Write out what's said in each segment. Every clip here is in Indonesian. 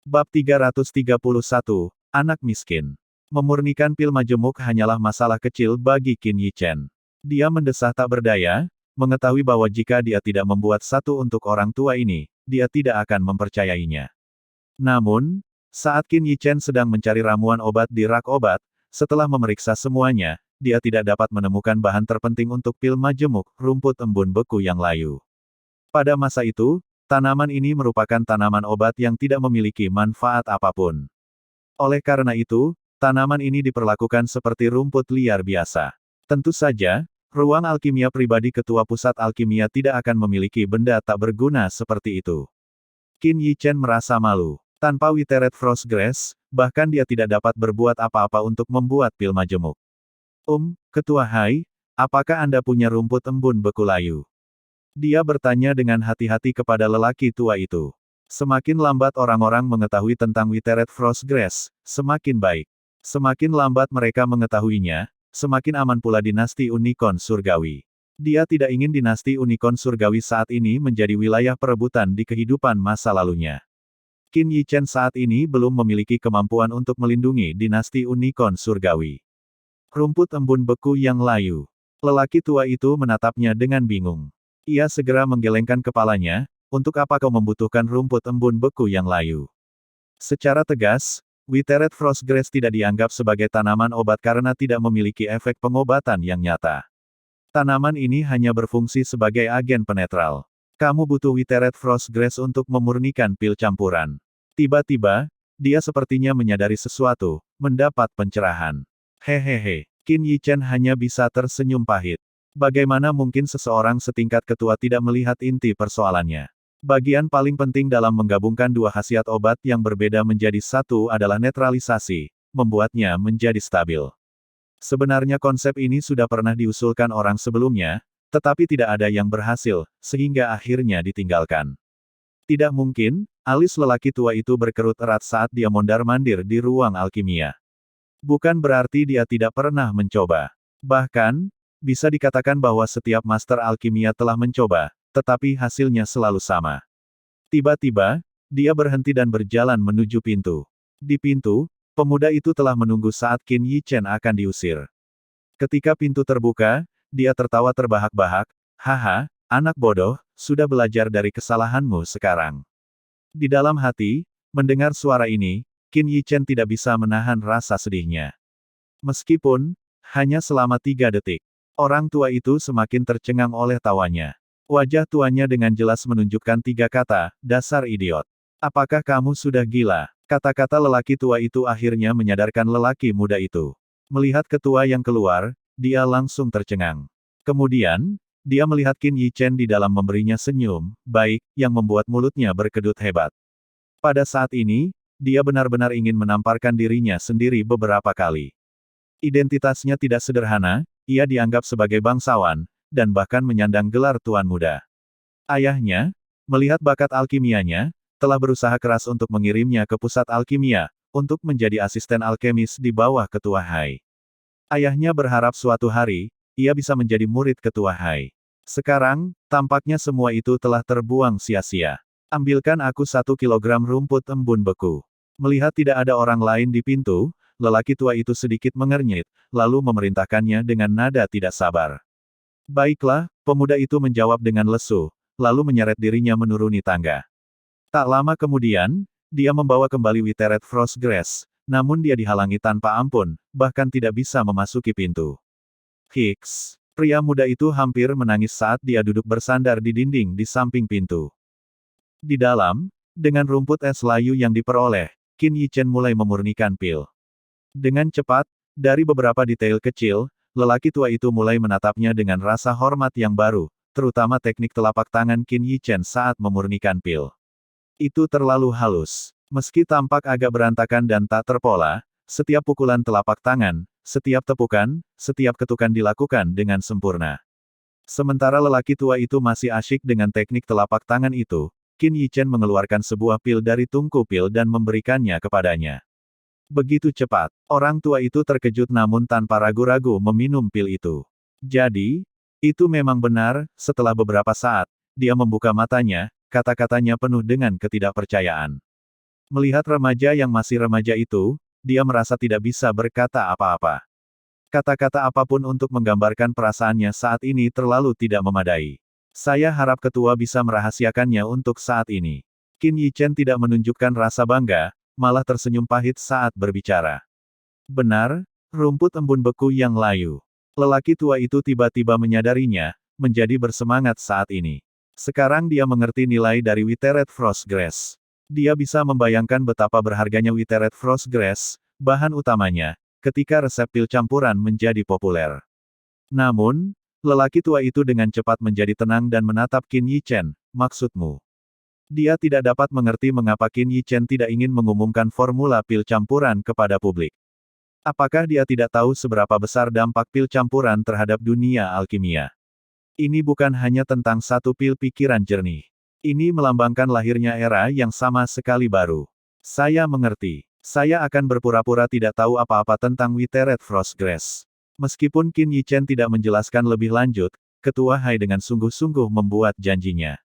Bab 331, Anak Miskin. Memurnikan pil majemuk hanyalah masalah kecil bagi Qin Yichen. Dia mendesah tak berdaya, mengetahui bahwa jika dia tidak membuat satu untuk orang tua ini, dia tidak akan mempercayainya. Namun, saat Qin Yichen sedang mencari ramuan obat di rak obat, setelah memeriksa semuanya, dia tidak dapat menemukan bahan terpenting untuk pil majemuk, rumput embun beku yang layu. Pada masa itu, tanaman ini merupakan tanaman obat yang tidak memiliki manfaat apapun. Oleh karena itu, tanaman ini diperlakukan seperti rumput liar biasa. Tentu saja, ruang alkimia pribadi ketua pusat alkimia tidak akan memiliki benda tak berguna seperti itu. Qin Yichen merasa malu. Tanpa Withered Frostgrass, bahkan dia tidak dapat berbuat apa-apa untuk membuat pil majemuk. Ketua Hai, apakah Anda punya rumput embun beku layu? Dia bertanya dengan hati-hati kepada lelaki tua itu. Semakin lambat orang-orang mengetahui tentang Withered Frostgrass, semakin baik. Semakin lambat mereka mengetahuinya, semakin aman pula dinasti Unicorn Surgawi. Dia tidak ingin dinasti Unicorn Surgawi saat ini menjadi wilayah perebutan di kehidupan masa lalunya. Qin Yichen saat ini belum memiliki kemampuan untuk melindungi dinasti Unicorn Surgawi. Rumput embun beku yang layu. Lelaki tua itu menatapnya dengan bingung. Ia segera menggelengkan kepalanya. Untuk apa kau membutuhkan rumput embun beku yang layu? Secara tegas, Withered Frostgrass tidak dianggap sebagai tanaman obat karena tidak memiliki efek pengobatan yang nyata. Tanaman ini hanya berfungsi sebagai agen penetral. Kamu butuh Withered Frostgrass untuk memurnikan pil campuran. Tiba-tiba, dia sepertinya menyadari sesuatu, mendapat pencerahan. Hehehe, Qin Yichen hanya bisa tersenyum pahit. Bagaimana mungkin seseorang setingkat ketua tidak melihat inti persoalannya? Bagian paling penting dalam menggabungkan dua khasiat obat yang berbeda menjadi satu adalah netralisasi, membuatnya menjadi stabil. Sebenarnya konsep ini sudah pernah diusulkan orang sebelumnya, tetapi tidak ada yang berhasil, sehingga akhirnya ditinggalkan. Tidak mungkin, alis lelaki tua itu berkerut erat saat dia mondar-mandir di ruang alkimia. Bukan berarti dia tidak pernah mencoba. Bahkan, bisa dikatakan bahwa setiap master alkimia telah mencoba, tetapi hasilnya selalu sama. Tiba-tiba, dia berhenti dan berjalan menuju pintu. Di pintu, pemuda itu telah menunggu saat Qin Yichen akan diusir. Ketika pintu terbuka, dia tertawa terbahak-bahak, "Haha, anak bodoh, sudah belajar dari kesalahanmu sekarang." Di dalam hati, mendengar suara ini, Qin Yichen tidak bisa menahan rasa sedihnya. Meskipun, hanya selama 3 detik, orang tua itu semakin tercengang oleh tawanya. Wajah tuanya dengan jelas menunjukkan 3 kata, "Dasar idiot. Apakah kamu sudah gila?" Kata-kata lelaki tua itu akhirnya menyadarkan lelaki muda itu. Melihat ketua yang keluar, dia langsung tercengang. Kemudian, dia melihat Qin Yichen di dalam memberinya senyum, baik, yang membuat mulutnya berkedut hebat. Pada saat ini, dia benar-benar ingin menamparkan dirinya sendiri beberapa kali. Identitasnya tidak sederhana, ia dianggap sebagai bangsawan, dan bahkan menyandang gelar Tuan Muda. Ayahnya, melihat bakat alkimianya, telah berusaha keras untuk mengirimnya ke pusat alkimia, untuk menjadi asisten alkemis di bawah Ketua Hai. Ayahnya berharap suatu hari, ia bisa menjadi murid Ketua Hai. Sekarang, tampaknya semua itu telah terbuang sia-sia. Ambilkan aku 1 kilogram rumput embun beku. Melihat tidak ada orang lain di pintu, lelaki tua itu sedikit mengernyit, lalu memerintahkannya dengan nada tidak sabar. Baiklah, pemuda itu menjawab dengan lesu, lalu menyeret dirinya menuruni tangga. Tak lama kemudian, dia membawa kembali Withered Frostgrass, namun dia dihalangi tanpa ampun, bahkan tidak bisa memasuki pintu. Hiks. Pria muda itu hampir menangis saat dia duduk bersandar di dinding di samping pintu. Di dalam, dengan rumput es layu yang diperoleh, Qin Yichen mulai memurnikan pil. Dengan cepat, dari beberapa detail kecil, lelaki tua itu mulai menatapnya dengan rasa hormat yang baru, terutama teknik telapak tangan Qin Yichen saat memurnikan pil. Itu terlalu halus. Meski tampak agak berantakan dan tak terpola, setiap pukulan telapak tangan, setiap tepukan, setiap ketukan dilakukan dengan sempurna. Sementara lelaki tua itu masih asyik dengan teknik telapak tangan itu, Qin Yichen mengeluarkan sebuah pil dari tungku pil dan memberikannya kepadanya. Begitu cepat, orang tua itu terkejut namun tanpa ragu-ragu meminum pil itu. Jadi, itu memang benar, setelah beberapa saat, dia membuka matanya, kata-katanya penuh dengan ketidakpercayaan. Melihat remaja yang masih remaja itu, dia merasa tidak bisa berkata apa-apa. Kata-kata apapun untuk menggambarkan perasaannya saat ini terlalu tidak memadai. Saya harap ketua bisa merahasiakannya untuk saat ini. Qin Yichen tidak menunjukkan rasa bangga, malah tersenyum pahit saat berbicara. Benar, rumput embun beku yang layu. Lelaki tua itu tiba-tiba menyadarinya, menjadi bersemangat saat ini. Sekarang dia mengerti nilai dari Withered Frostgrass. Dia bisa membayangkan betapa berharganya Withered Frostgrass, bahan utamanya, ketika resep pil campuran menjadi populer. Namun, lelaki tua itu dengan cepat menjadi tenang dan menatap Qin Yichen, maksudmu? Dia tidak dapat mengerti mengapa Qin Yichen tidak ingin mengumumkan formula pil campuran kepada publik. Apakah dia tidak tahu seberapa besar dampak pil campuran terhadap dunia alkimia? Ini bukan hanya tentang satu pil pikiran jernih. Ini melambangkan lahirnya era yang sama sekali baru. Saya mengerti. Saya akan berpura-pura tidak tahu apa-apa tentang Withered Frostgrass. Meskipun Qin Yichen tidak menjelaskan lebih lanjut, Ketua Hai dengan sungguh-sungguh membuat janjinya.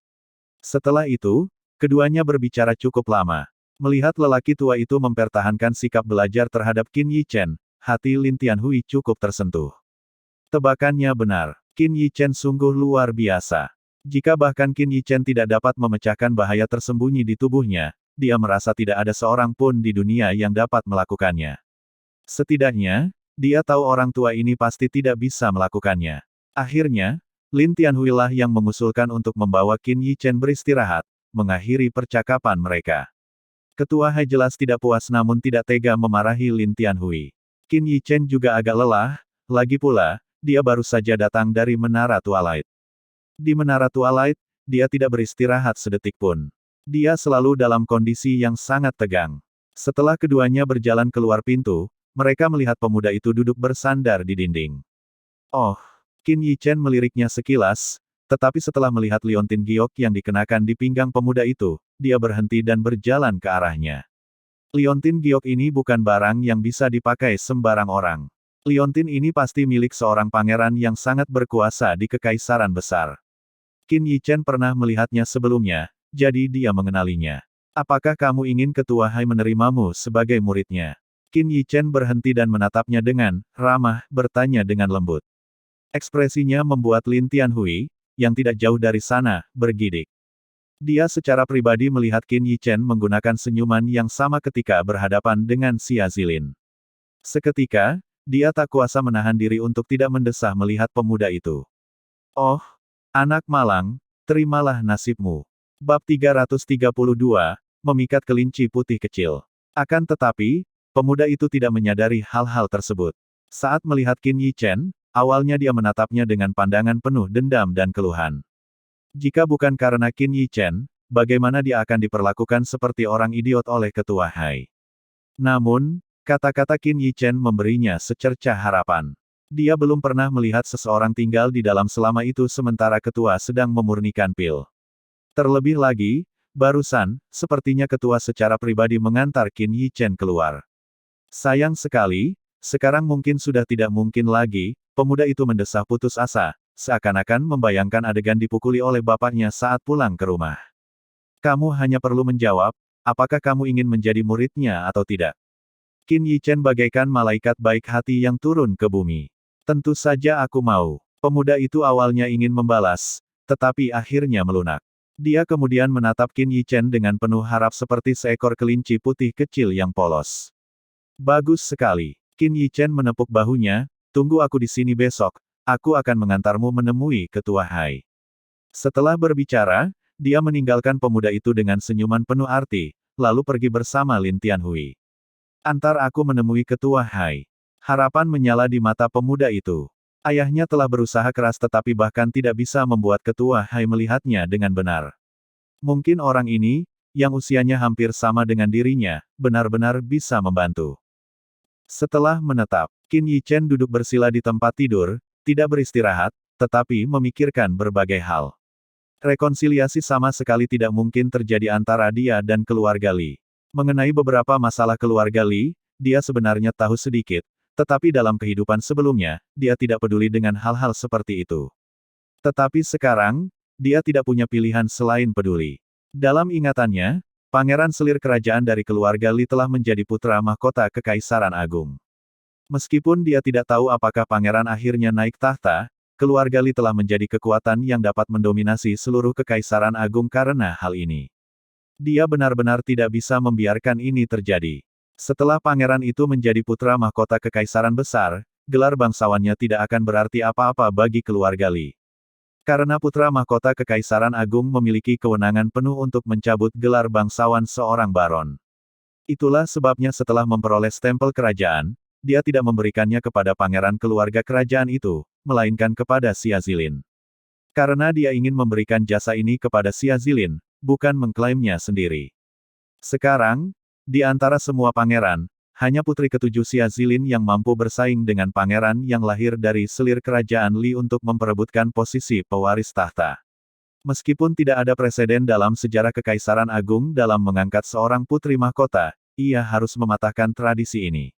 Setelah itu, keduanya berbicara cukup lama. Melihat lelaki tua itu mempertahankan sikap belajar terhadap Qin Yichen, hati Lin Tianhui cukup tersentuh. Tebakannya benar. Qin Yichen sungguh luar biasa. Jika bahkan Qin Yichen tidak dapat memecahkan bahaya tersembunyi di tubuhnya, dia merasa tidak ada seorang pun di dunia yang dapat melakukannya. Setidaknya, dia tahu orang tua ini pasti tidak bisa melakukannya. Akhirnya, Lin Tianhui lah yang mengusulkan untuk membawa Qin Yichen beristirahat, mengakhiri percakapan mereka. Ketua Hai jelas tidak puas namun tidak tega memarahi Lin Tianhui. Qin Yichen juga agak lelah, lagi pula, dia baru saja datang dari Menara Twilight. Di Menara Twilight, dia tidak beristirahat sedetik pun. Dia selalu dalam kondisi yang sangat tegang. Setelah keduanya berjalan keluar pintu, mereka melihat pemuda itu duduk bersandar di dinding. Oh, Qin Yichen meliriknya sekilas, tetapi setelah melihat liontin giok yang dikenakan di pinggang pemuda itu, dia berhenti dan berjalan ke arahnya. Liontin giok ini bukan barang yang bisa dipakai sembarang orang. Liontin ini pasti milik seorang pangeran yang sangat berkuasa di Kekaisaran Besar. Qin Yichen pernah melihatnya sebelumnya, jadi dia mengenalinya. Apakah kamu ingin Ketua Hai menerimamu sebagai muridnya? Qin Yichen berhenti dan menatapnya dengan ramah, bertanya dengan lembut. Ekspresinya membuat Lin Tianhui, yang tidak jauh dari sana, bergidik. Dia secara pribadi melihat Qin Yichen menggunakan senyuman yang sama ketika berhadapan dengan Xia Zilin. Seketika, dia tak kuasa menahan diri untuk tidak mendesah melihat pemuda itu. Oh, anak malang, terimalah nasibmu. Bab 332, Memikat Kelinci Putih Kecil. Akan tetapi, pemuda itu tidak menyadari hal-hal tersebut. Saat melihat Qin Yichen, awalnya dia menatapnya dengan pandangan penuh dendam dan keluhan. Jika bukan karena Qin Yichen, bagaimana dia akan diperlakukan seperti orang idiot oleh Ketua Hai? Namun, kata-kata Qin Yichen memberinya secercah harapan. Dia belum pernah melihat seseorang tinggal di dalam selama itu sementara Ketua sedang memurnikan pil. Terlebih lagi, barusan, sepertinya Ketua secara pribadi mengantar Qin Yichen keluar. Sayang sekali, sekarang mungkin sudah tidak mungkin lagi, pemuda itu mendesah putus asa, seakan-akan membayangkan adegan dipukuli oleh bapaknya saat pulang ke rumah. Kamu hanya perlu menjawab, apakah kamu ingin menjadi muridnya atau tidak? Qin Yichen bagaikan malaikat baik hati yang turun ke bumi. Tentu saja aku mau. Pemuda itu awalnya ingin membalas, tetapi akhirnya melunak. Dia kemudian menatap Qin Yichen dengan penuh harap seperti seekor kelinci putih kecil yang polos. Bagus sekali. Qin Yichen menepuk bahunya, tunggu aku di sini besok, aku akan mengantarmu menemui Ketua Hai. Setelah berbicara, dia meninggalkan pemuda itu dengan senyuman penuh arti, lalu pergi bersama Lin Tianhui. Antar aku menemui Ketua Hai. Harapan menyala di mata pemuda itu. Ayahnya telah berusaha keras tetapi bahkan tidak bisa membuat Ketua Hai melihatnya dengan benar. Mungkin orang ini, yang usianya hampir sama dengan dirinya, benar-benar bisa membantu. Setelah menetap, Qin Yichen duduk bersila di tempat tidur, tidak beristirahat, tetapi memikirkan berbagai hal. Rekonsiliasi sama sekali tidak mungkin terjadi antara dia dan keluarga Li. Mengenai beberapa masalah keluarga Li, dia sebenarnya tahu sedikit, tetapi dalam kehidupan sebelumnya, dia tidak peduli dengan hal-hal seperti itu. Tetapi sekarang, dia tidak punya pilihan selain peduli. Dalam ingatannya, Pangeran selir kerajaan dari keluarga Li telah menjadi putra mahkota Kekaisaran Agung. Meskipun dia tidak tahu apakah pangeran akhirnya naik tahta, keluarga Li telah menjadi kekuatan yang dapat mendominasi seluruh Kekaisaran Agung karena hal ini. Dia benar-benar tidak bisa membiarkan ini terjadi. Setelah pangeran itu menjadi putra mahkota Kekaisaran Besar, gelar bangsawannya tidak akan berarti apa-apa bagi keluarga Li. Karena putra mahkota Kekaisaran Agung memiliki kewenangan penuh untuk mencabut gelar bangsawan seorang baron. Itulah sebabnya setelah memperoleh stempel kerajaan, dia tidak memberikannya kepada pangeran keluarga kerajaan itu, melainkan kepada Xia Zilin. Karena dia ingin memberikan jasa ini kepada Xia Zilin, bukan mengklaimnya sendiri. Sekarang, di antara semua pangeran, hanya putri ketujuh Xia Zilin yang mampu bersaing dengan pangeran yang lahir dari selir kerajaan Li untuk memperebutkan posisi pewaris tahta. Meskipun tidak ada preseden dalam sejarah Kekaisaran Agung dalam mengangkat seorang putri mahkota, ia harus mematahkan tradisi ini.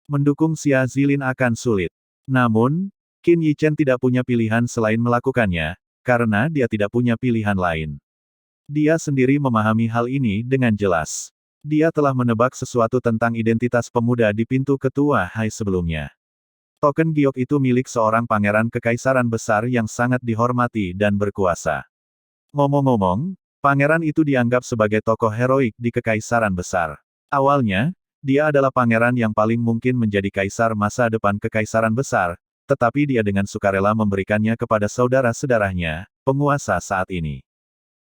Mendukung Xia Zilin akan sulit. Namun, Qin Yichen tidak punya pilihan selain melakukannya, karena dia tidak punya pilihan lain. Dia sendiri memahami hal ini dengan jelas. Dia telah menebak sesuatu tentang identitas pemuda di pintu ketua Hai sebelumnya. Token giok itu milik seorang pangeran Kekaisaran Besar yang sangat dihormati dan berkuasa. Ngomong-ngomong, pangeran itu dianggap sebagai tokoh heroik di Kekaisaran Besar. Awalnya, dia adalah pangeran yang paling mungkin menjadi kaisar masa depan Kekaisaran Besar, tetapi dia dengan sukarela memberikannya kepada saudara-saudaranya, penguasa saat ini.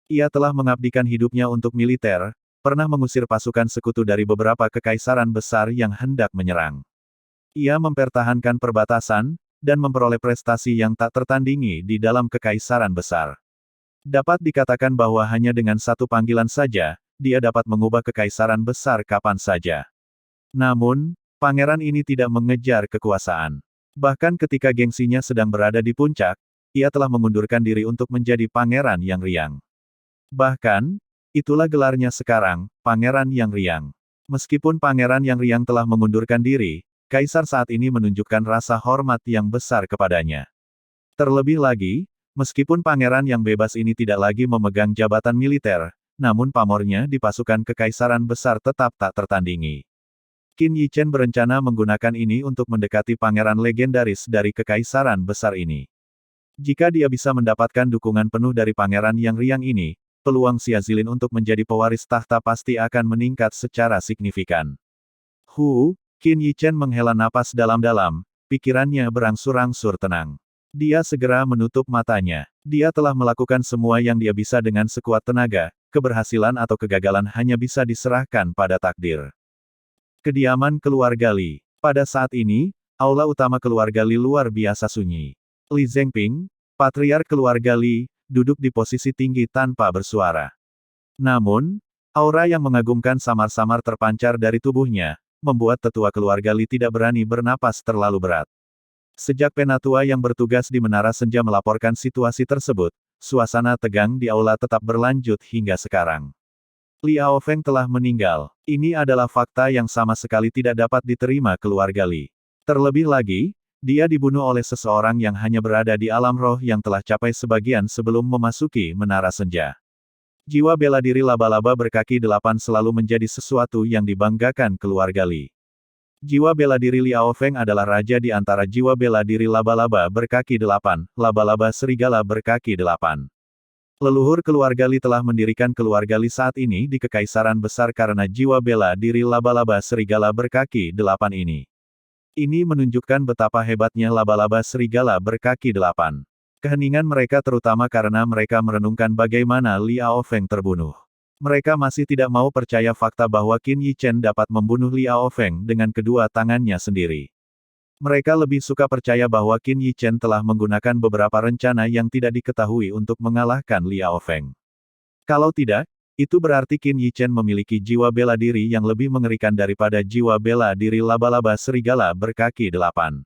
Ia telah mengabdikan hidupnya untuk militer, pernah mengusir pasukan sekutu dari beberapa kekaisaran besar yang hendak menyerang. Ia mempertahankan perbatasan, dan memperoleh prestasi yang tak tertandingi di dalam kekaisaran besar. Dapat dikatakan bahwa hanya dengan satu panggilan saja, dia dapat mengubah kekaisaran besar kapan saja. Namun, pangeran ini tidak mengejar kekuasaan. Bahkan ketika gengsinya sedang berada di puncak, ia telah mengundurkan diri untuk menjadi pangeran yang riang. Bahkan, itulah gelarnya sekarang, Pangeran yang Riang. Meskipun Pangeran yang Riang telah mengundurkan diri, Kaisar saat ini menunjukkan rasa hormat yang besar kepadanya. Terlebih lagi, meskipun Pangeran yang bebas ini tidak lagi memegang jabatan militer, namun pamornya di pasukan Kekaisaran Besar tetap tak tertandingi. Qin Yichen berencana menggunakan ini untuk mendekati pangeran legendaris dari Kekaisaran Besar ini. Jika dia bisa mendapatkan dukungan penuh dari Pangeran yang Riang ini, peluang Xia Zilin untuk menjadi pewaris tahta pasti akan meningkat secara signifikan. Qin Yichen menghela napas dalam-dalam, pikirannya berangsur-angsur tenang. Dia segera menutup matanya. Dia telah melakukan semua yang dia bisa dengan sekuat tenaga, keberhasilan atau kegagalan hanya bisa diserahkan pada takdir. Kediaman keluarga Li. Pada saat ini, aula utama keluarga Li luar biasa sunyi. Li Zhengping, patriark keluarga Li, duduk di posisi tinggi tanpa bersuara. Namun, aura yang mengagumkan samar-samar terpancar dari tubuhnya, membuat tetua keluarga Li tidak berani bernapas terlalu berat. Sejak penatua yang bertugas di Menara Senja melaporkan situasi tersebut, suasana tegang di aula tetap berlanjut hingga sekarang. Liao Feng telah meninggal. Ini adalah fakta yang sama sekali tidak dapat diterima keluarga Li. Terlebih lagi, dia dibunuh oleh seseorang yang hanya berada di alam roh yang telah capai sebagian sebelum memasuki Menara Senja. Jiwa bela diri laba-laba berkaki 8 selalu menjadi sesuatu yang dibanggakan keluarga Li. Jiwa bela diri Liao Feng adalah raja di antara jiwa bela diri laba-laba berkaki 8, laba-laba serigala berkaki 8. Leluhur keluarga Li telah mendirikan keluarga Li saat ini di Kekaisaran Besar karena jiwa bela diri laba-laba serigala berkaki 8 ini. Ini menunjukkan betapa hebatnya laba-laba serigala berkaki 8. Keheningan mereka terutama karena mereka merenungkan bagaimana Liao Feng terbunuh. Mereka masih tidak mau percaya fakta bahwa Qin Yichen dapat membunuh Liao Feng dengan kedua tangannya sendiri. Mereka lebih suka percaya bahwa Qin Yichen telah menggunakan beberapa rencana yang tidak diketahui untuk mengalahkan Liao Feng. Kalau tidak, itu berarti Qin Yichen memiliki jiwa bela diri yang lebih mengerikan daripada jiwa bela diri laba-laba serigala berkaki 8.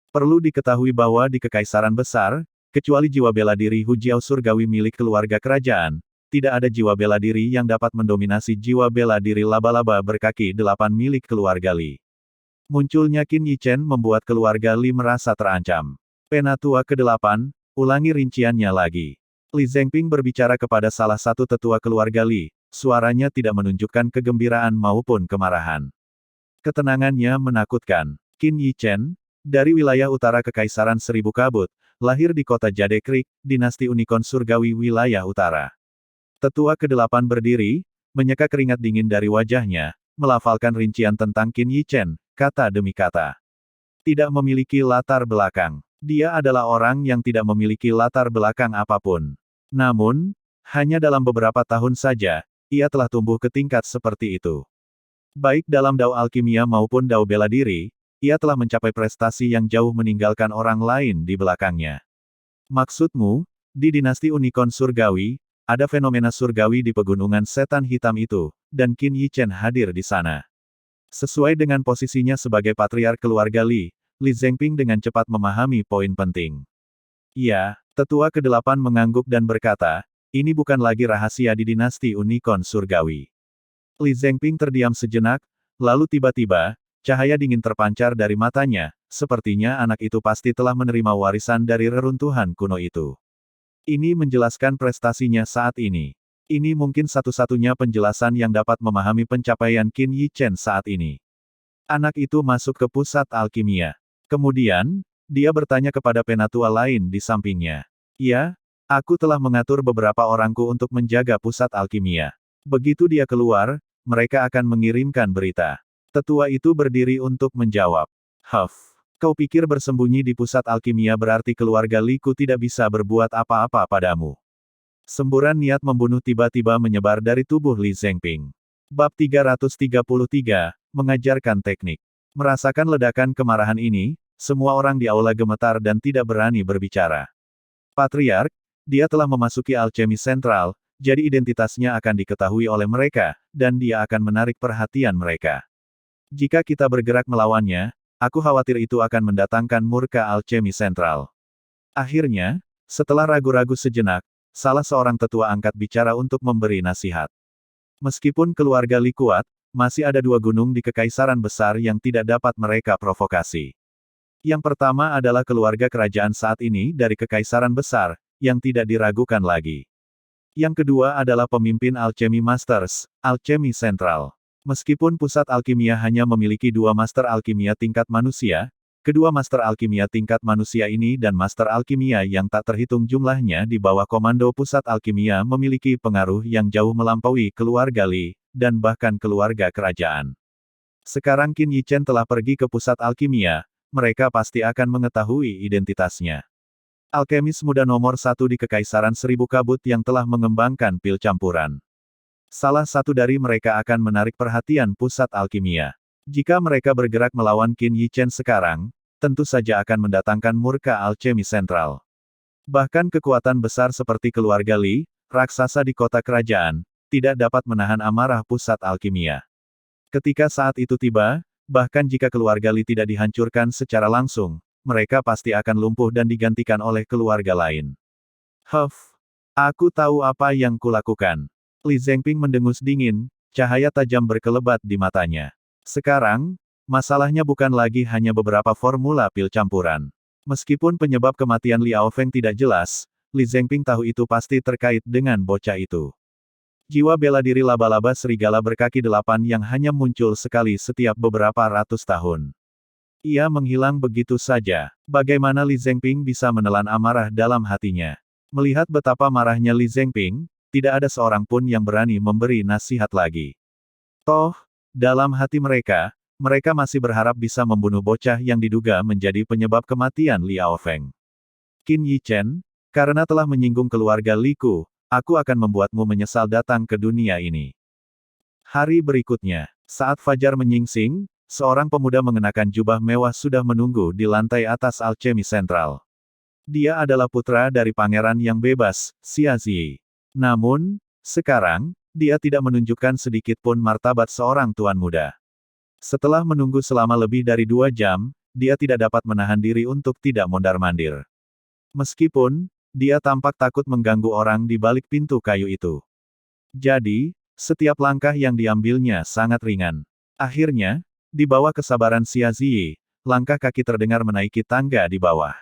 Perlu diketahui bahwa di Kekaisaran Besar, kecuali jiwa bela diri Hujiao Surgawi milik keluarga kerajaan, tidak ada jiwa bela diri yang dapat mendominasi jiwa bela diri laba-laba berkaki 8 milik keluarga Li. Munculnya Qin Yichen membuat keluarga Li merasa terancam. Penatua ke-8, ulangi rinciannya lagi. Li Zhengping berbicara kepada salah satu tetua keluarga Li, suaranya tidak menunjukkan kegembiraan maupun kemarahan. Ketenangannya menakutkan. Qin Yichen, dari wilayah utara Kekaisaran Seribu Kabut, lahir di kota Jade Creek, dinasti Unicorn Surgawi wilayah utara. Tetua ke-8 berdiri, menyeka keringat dingin dari wajahnya, melafalkan rincian tentang Qin Yichen, kata demi kata. Tidak memiliki latar belakang. Dia adalah orang yang tidak memiliki latar belakang apapun. Namun, hanya dalam beberapa tahun saja, ia telah tumbuh ke tingkat seperti itu. Baik dalam dao alkimia maupun dao bela diri, ia telah mencapai prestasi yang jauh meninggalkan orang lain di belakangnya. Maksudmu, di dinasti Unicorn Surgawi, ada fenomena surgawi di pegunungan setan hitam itu, dan Qin Yichen hadir di sana. Sesuai dengan posisinya sebagai patriark keluarga Li Zhengping dengan cepat memahami poin penting. Iya, tetua ke-8 mengangguk dan berkata, ini bukan lagi rahasia di dinasti Unicorn Surgawi. Li Zhengping terdiam sejenak, lalu tiba-tiba, cahaya dingin terpancar dari matanya, sepertinya anak itu pasti telah menerima warisan dari reruntuhan kuno itu. Ini menjelaskan prestasinya saat ini. Ini mungkin satu-satunya penjelasan yang dapat memahami pencapaian Qin Yichen saat ini. Anak itu masuk ke pusat alkimia. Kemudian, dia bertanya kepada penatua lain di sampingnya. Ya, aku telah mengatur beberapa orangku untuk menjaga pusat alkimia. Begitu dia keluar, mereka akan mengirimkan berita. Tetua itu berdiri untuk menjawab. Huff, kau pikir bersembunyi di pusat alkimia berarti keluarga Liku tidak bisa berbuat apa-apa padamu? Semburan niat membunuh tiba-tiba menyebar dari tubuh Li Zhengping. Bab 333, mengajarkan teknik. Merasakan ledakan kemarahan ini, semua orang di aula gemetar dan tidak berani berbicara. Patriark, dia telah memasuki alchemy sentral, jadi identitasnya akan diketahui oleh mereka, dan dia akan menarik perhatian mereka. Jika kita bergerak melawannya, aku khawatir itu akan mendatangkan murka alchemy sentral. Akhirnya, setelah ragu-ragu sejenak, salah seorang tetua angkat bicara untuk memberi nasihat. Meskipun keluarga Li kuat, masih ada dua gunung di Kekaisaran Besar yang tidak dapat mereka provokasi. Yang pertama adalah keluarga kerajaan saat ini dari Kekaisaran Besar, yang tidak diragukan lagi. Yang kedua adalah pemimpin Alchemy Masters, Alchemy Sentral. Meskipun pusat alkimia hanya memiliki dua master alkimia tingkat manusia, kedua master alkimia tingkat manusia ini dan master alkimia yang tak terhitung jumlahnya di bawah komando pusat alkimia memiliki pengaruh yang jauh melampaui keluarga Li, dan bahkan keluarga kerajaan. Sekarang Qin Yichen telah pergi ke pusat alkimia, mereka pasti akan mengetahui identitasnya. Alkemis muda nomor 1 di Kekaisaran Seribu Kabut yang telah mengembangkan pil campuran. Salah satu dari mereka akan menarik perhatian pusat alkimia. Jika mereka bergerak melawan Qin Yichen sekarang, tentu saja akan mendatangkan murka alchemy sentral. Bahkan kekuatan besar seperti keluarga Li, raksasa di kota kerajaan, tidak dapat menahan amarah pusat alkimia. Ketika saat itu tiba, bahkan jika keluarga Li tidak dihancurkan secara langsung, mereka pasti akan lumpuh dan digantikan oleh keluarga lain. Huff, aku tahu apa yang kulakukan. Li Zhengping mendengus dingin, cahaya tajam berkelebat di matanya. Sekarang, masalahnya bukan lagi hanya beberapa formula pil campuran. Meskipun penyebab kematian Liao Feng tidak jelas, Li Zhengping tahu itu pasti terkait dengan bocah itu. Jiwa bela diri laba-laba serigala berkaki 8 yang hanya muncul sekali setiap beberapa ratus tahun. Ia menghilang begitu saja. Bagaimana Li Zhengping bisa menelan amarah dalam hatinya? Melihat betapa marahnya Li Zhengping, tidak ada seorang pun yang berani memberi nasihat lagi. Toh, dalam hati mereka, mereka masih berharap bisa membunuh bocah yang diduga menjadi penyebab kematian Liao Feng. Qin Yichen, karena telah menyinggung keluarga Liku, aku akan membuatmu menyesal datang ke dunia ini. Hari berikutnya, saat fajar menyingsing, seorang pemuda mengenakan jubah mewah sudah menunggu di lantai atas alchemy sentral. Dia adalah putra dari pangeran yang bebas, Xia Zi. Namun, sekarang, dia tidak menunjukkan sedikit pun martabat seorang tuan muda. Setelah menunggu selama lebih dari 2 jam, dia tidak dapat menahan diri untuk tidak mondar-mandir. Meskipun, dia tampak takut mengganggu orang di balik pintu kayu itu. Jadi, setiap langkah yang diambilnya sangat ringan. Akhirnya, di bawah kesabaran Xia Zi, langkah kaki terdengar menaiki tangga di bawah.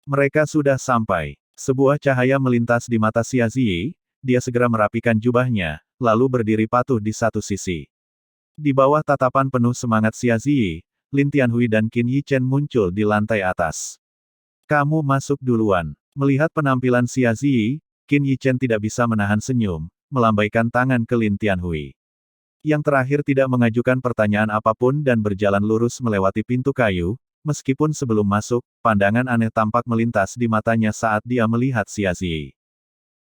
Mereka sudah sampai. Sebuah cahaya melintas di mata Xia Zi, dia segera merapikan jubahnya, lalu berdiri patuh di satu sisi. Di bawah tatapan penuh semangat Xia Ziyi, Lin Tianhui dan Qin Yichen muncul di lantai atas. Kamu masuk duluan. Melihat penampilan Xia Ziyi, Qin Yichen tidak bisa menahan senyum, melambaikan tangan ke Lin Tianhui. Yang terakhir tidak mengajukan pertanyaan apapun dan berjalan lurus melewati pintu kayu, meskipun sebelum masuk, pandangan aneh tampak melintas di matanya saat dia melihat Xia Ziyi.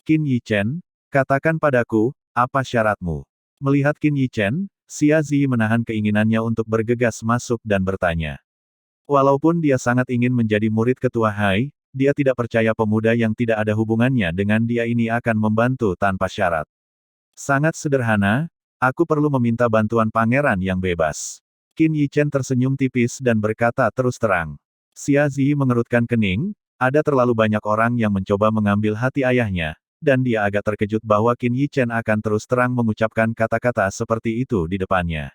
Qin Yichen, katakan padaku, apa syaratmu? Melihat Qin Yichen, Xia Ziyi menahan keinginannya untuk bergegas masuk dan bertanya. Walaupun dia sangat ingin menjadi murid ketua Hai, dia tidak percaya pemuda yang tidak ada hubungannya dengan dia ini akan membantu tanpa syarat. Sangat sederhana, aku perlu meminta bantuan pangeran yang bebas. Qin Yichen tersenyum tipis dan berkata terus terang. Xia Ziyi mengerutkan kening, ada terlalu banyak orang yang mencoba mengambil hati ayahnya, dan dia agak terkejut bahwa Qin Yichen akan terus terang mengucapkan kata-kata seperti itu di depannya.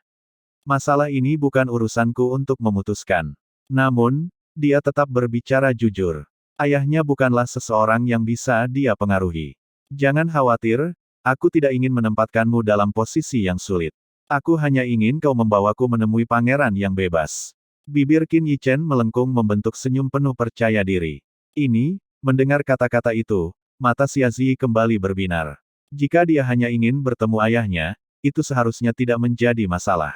Masalah ini bukan urusanku untuk memutuskan. Namun, dia tetap berbicara jujur. Ayahnya bukanlah seseorang yang bisa dia pengaruhi. Jangan khawatir, aku tidak ingin menempatkanmu dalam posisi yang sulit. Aku hanya ingin kau membawaku menemui pangeran yang bebas. Bibir Qin Yichen melengkung membentuk senyum penuh percaya diri. Mendengar kata-kata itu, mata Xia Ziyi kembali berbinar. Jika dia hanya ingin bertemu ayahnya, itu seharusnya tidak menjadi masalah.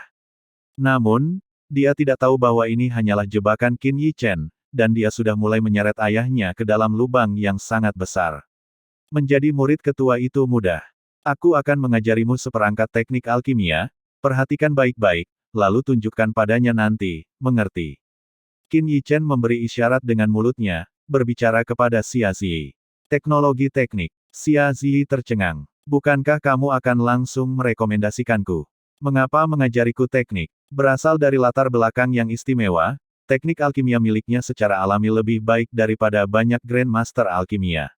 Namun, dia tidak tahu bahwa ini hanyalah jebakan Qin Yichen, dan dia sudah mulai menyeret ayahnya ke dalam lubang yang sangat besar. Menjadi murid ketua itu mudah. Aku akan mengajarimu seperangkat teknik alkimia, perhatikan baik-baik, lalu tunjukkan padanya nanti, mengerti? Qin Yichen memberi isyarat dengan mulutnya, berbicara kepada Xia Ziyi. Teknologi teknik. Xia Ziyi tercengang. Bukankah kamu akan langsung merekomendasikanku? Mengapa mengajariku teknik? Berasal dari latar belakang yang istimewa, teknik alkimia miliknya secara alami lebih baik daripada banyak Grandmaster alkimia.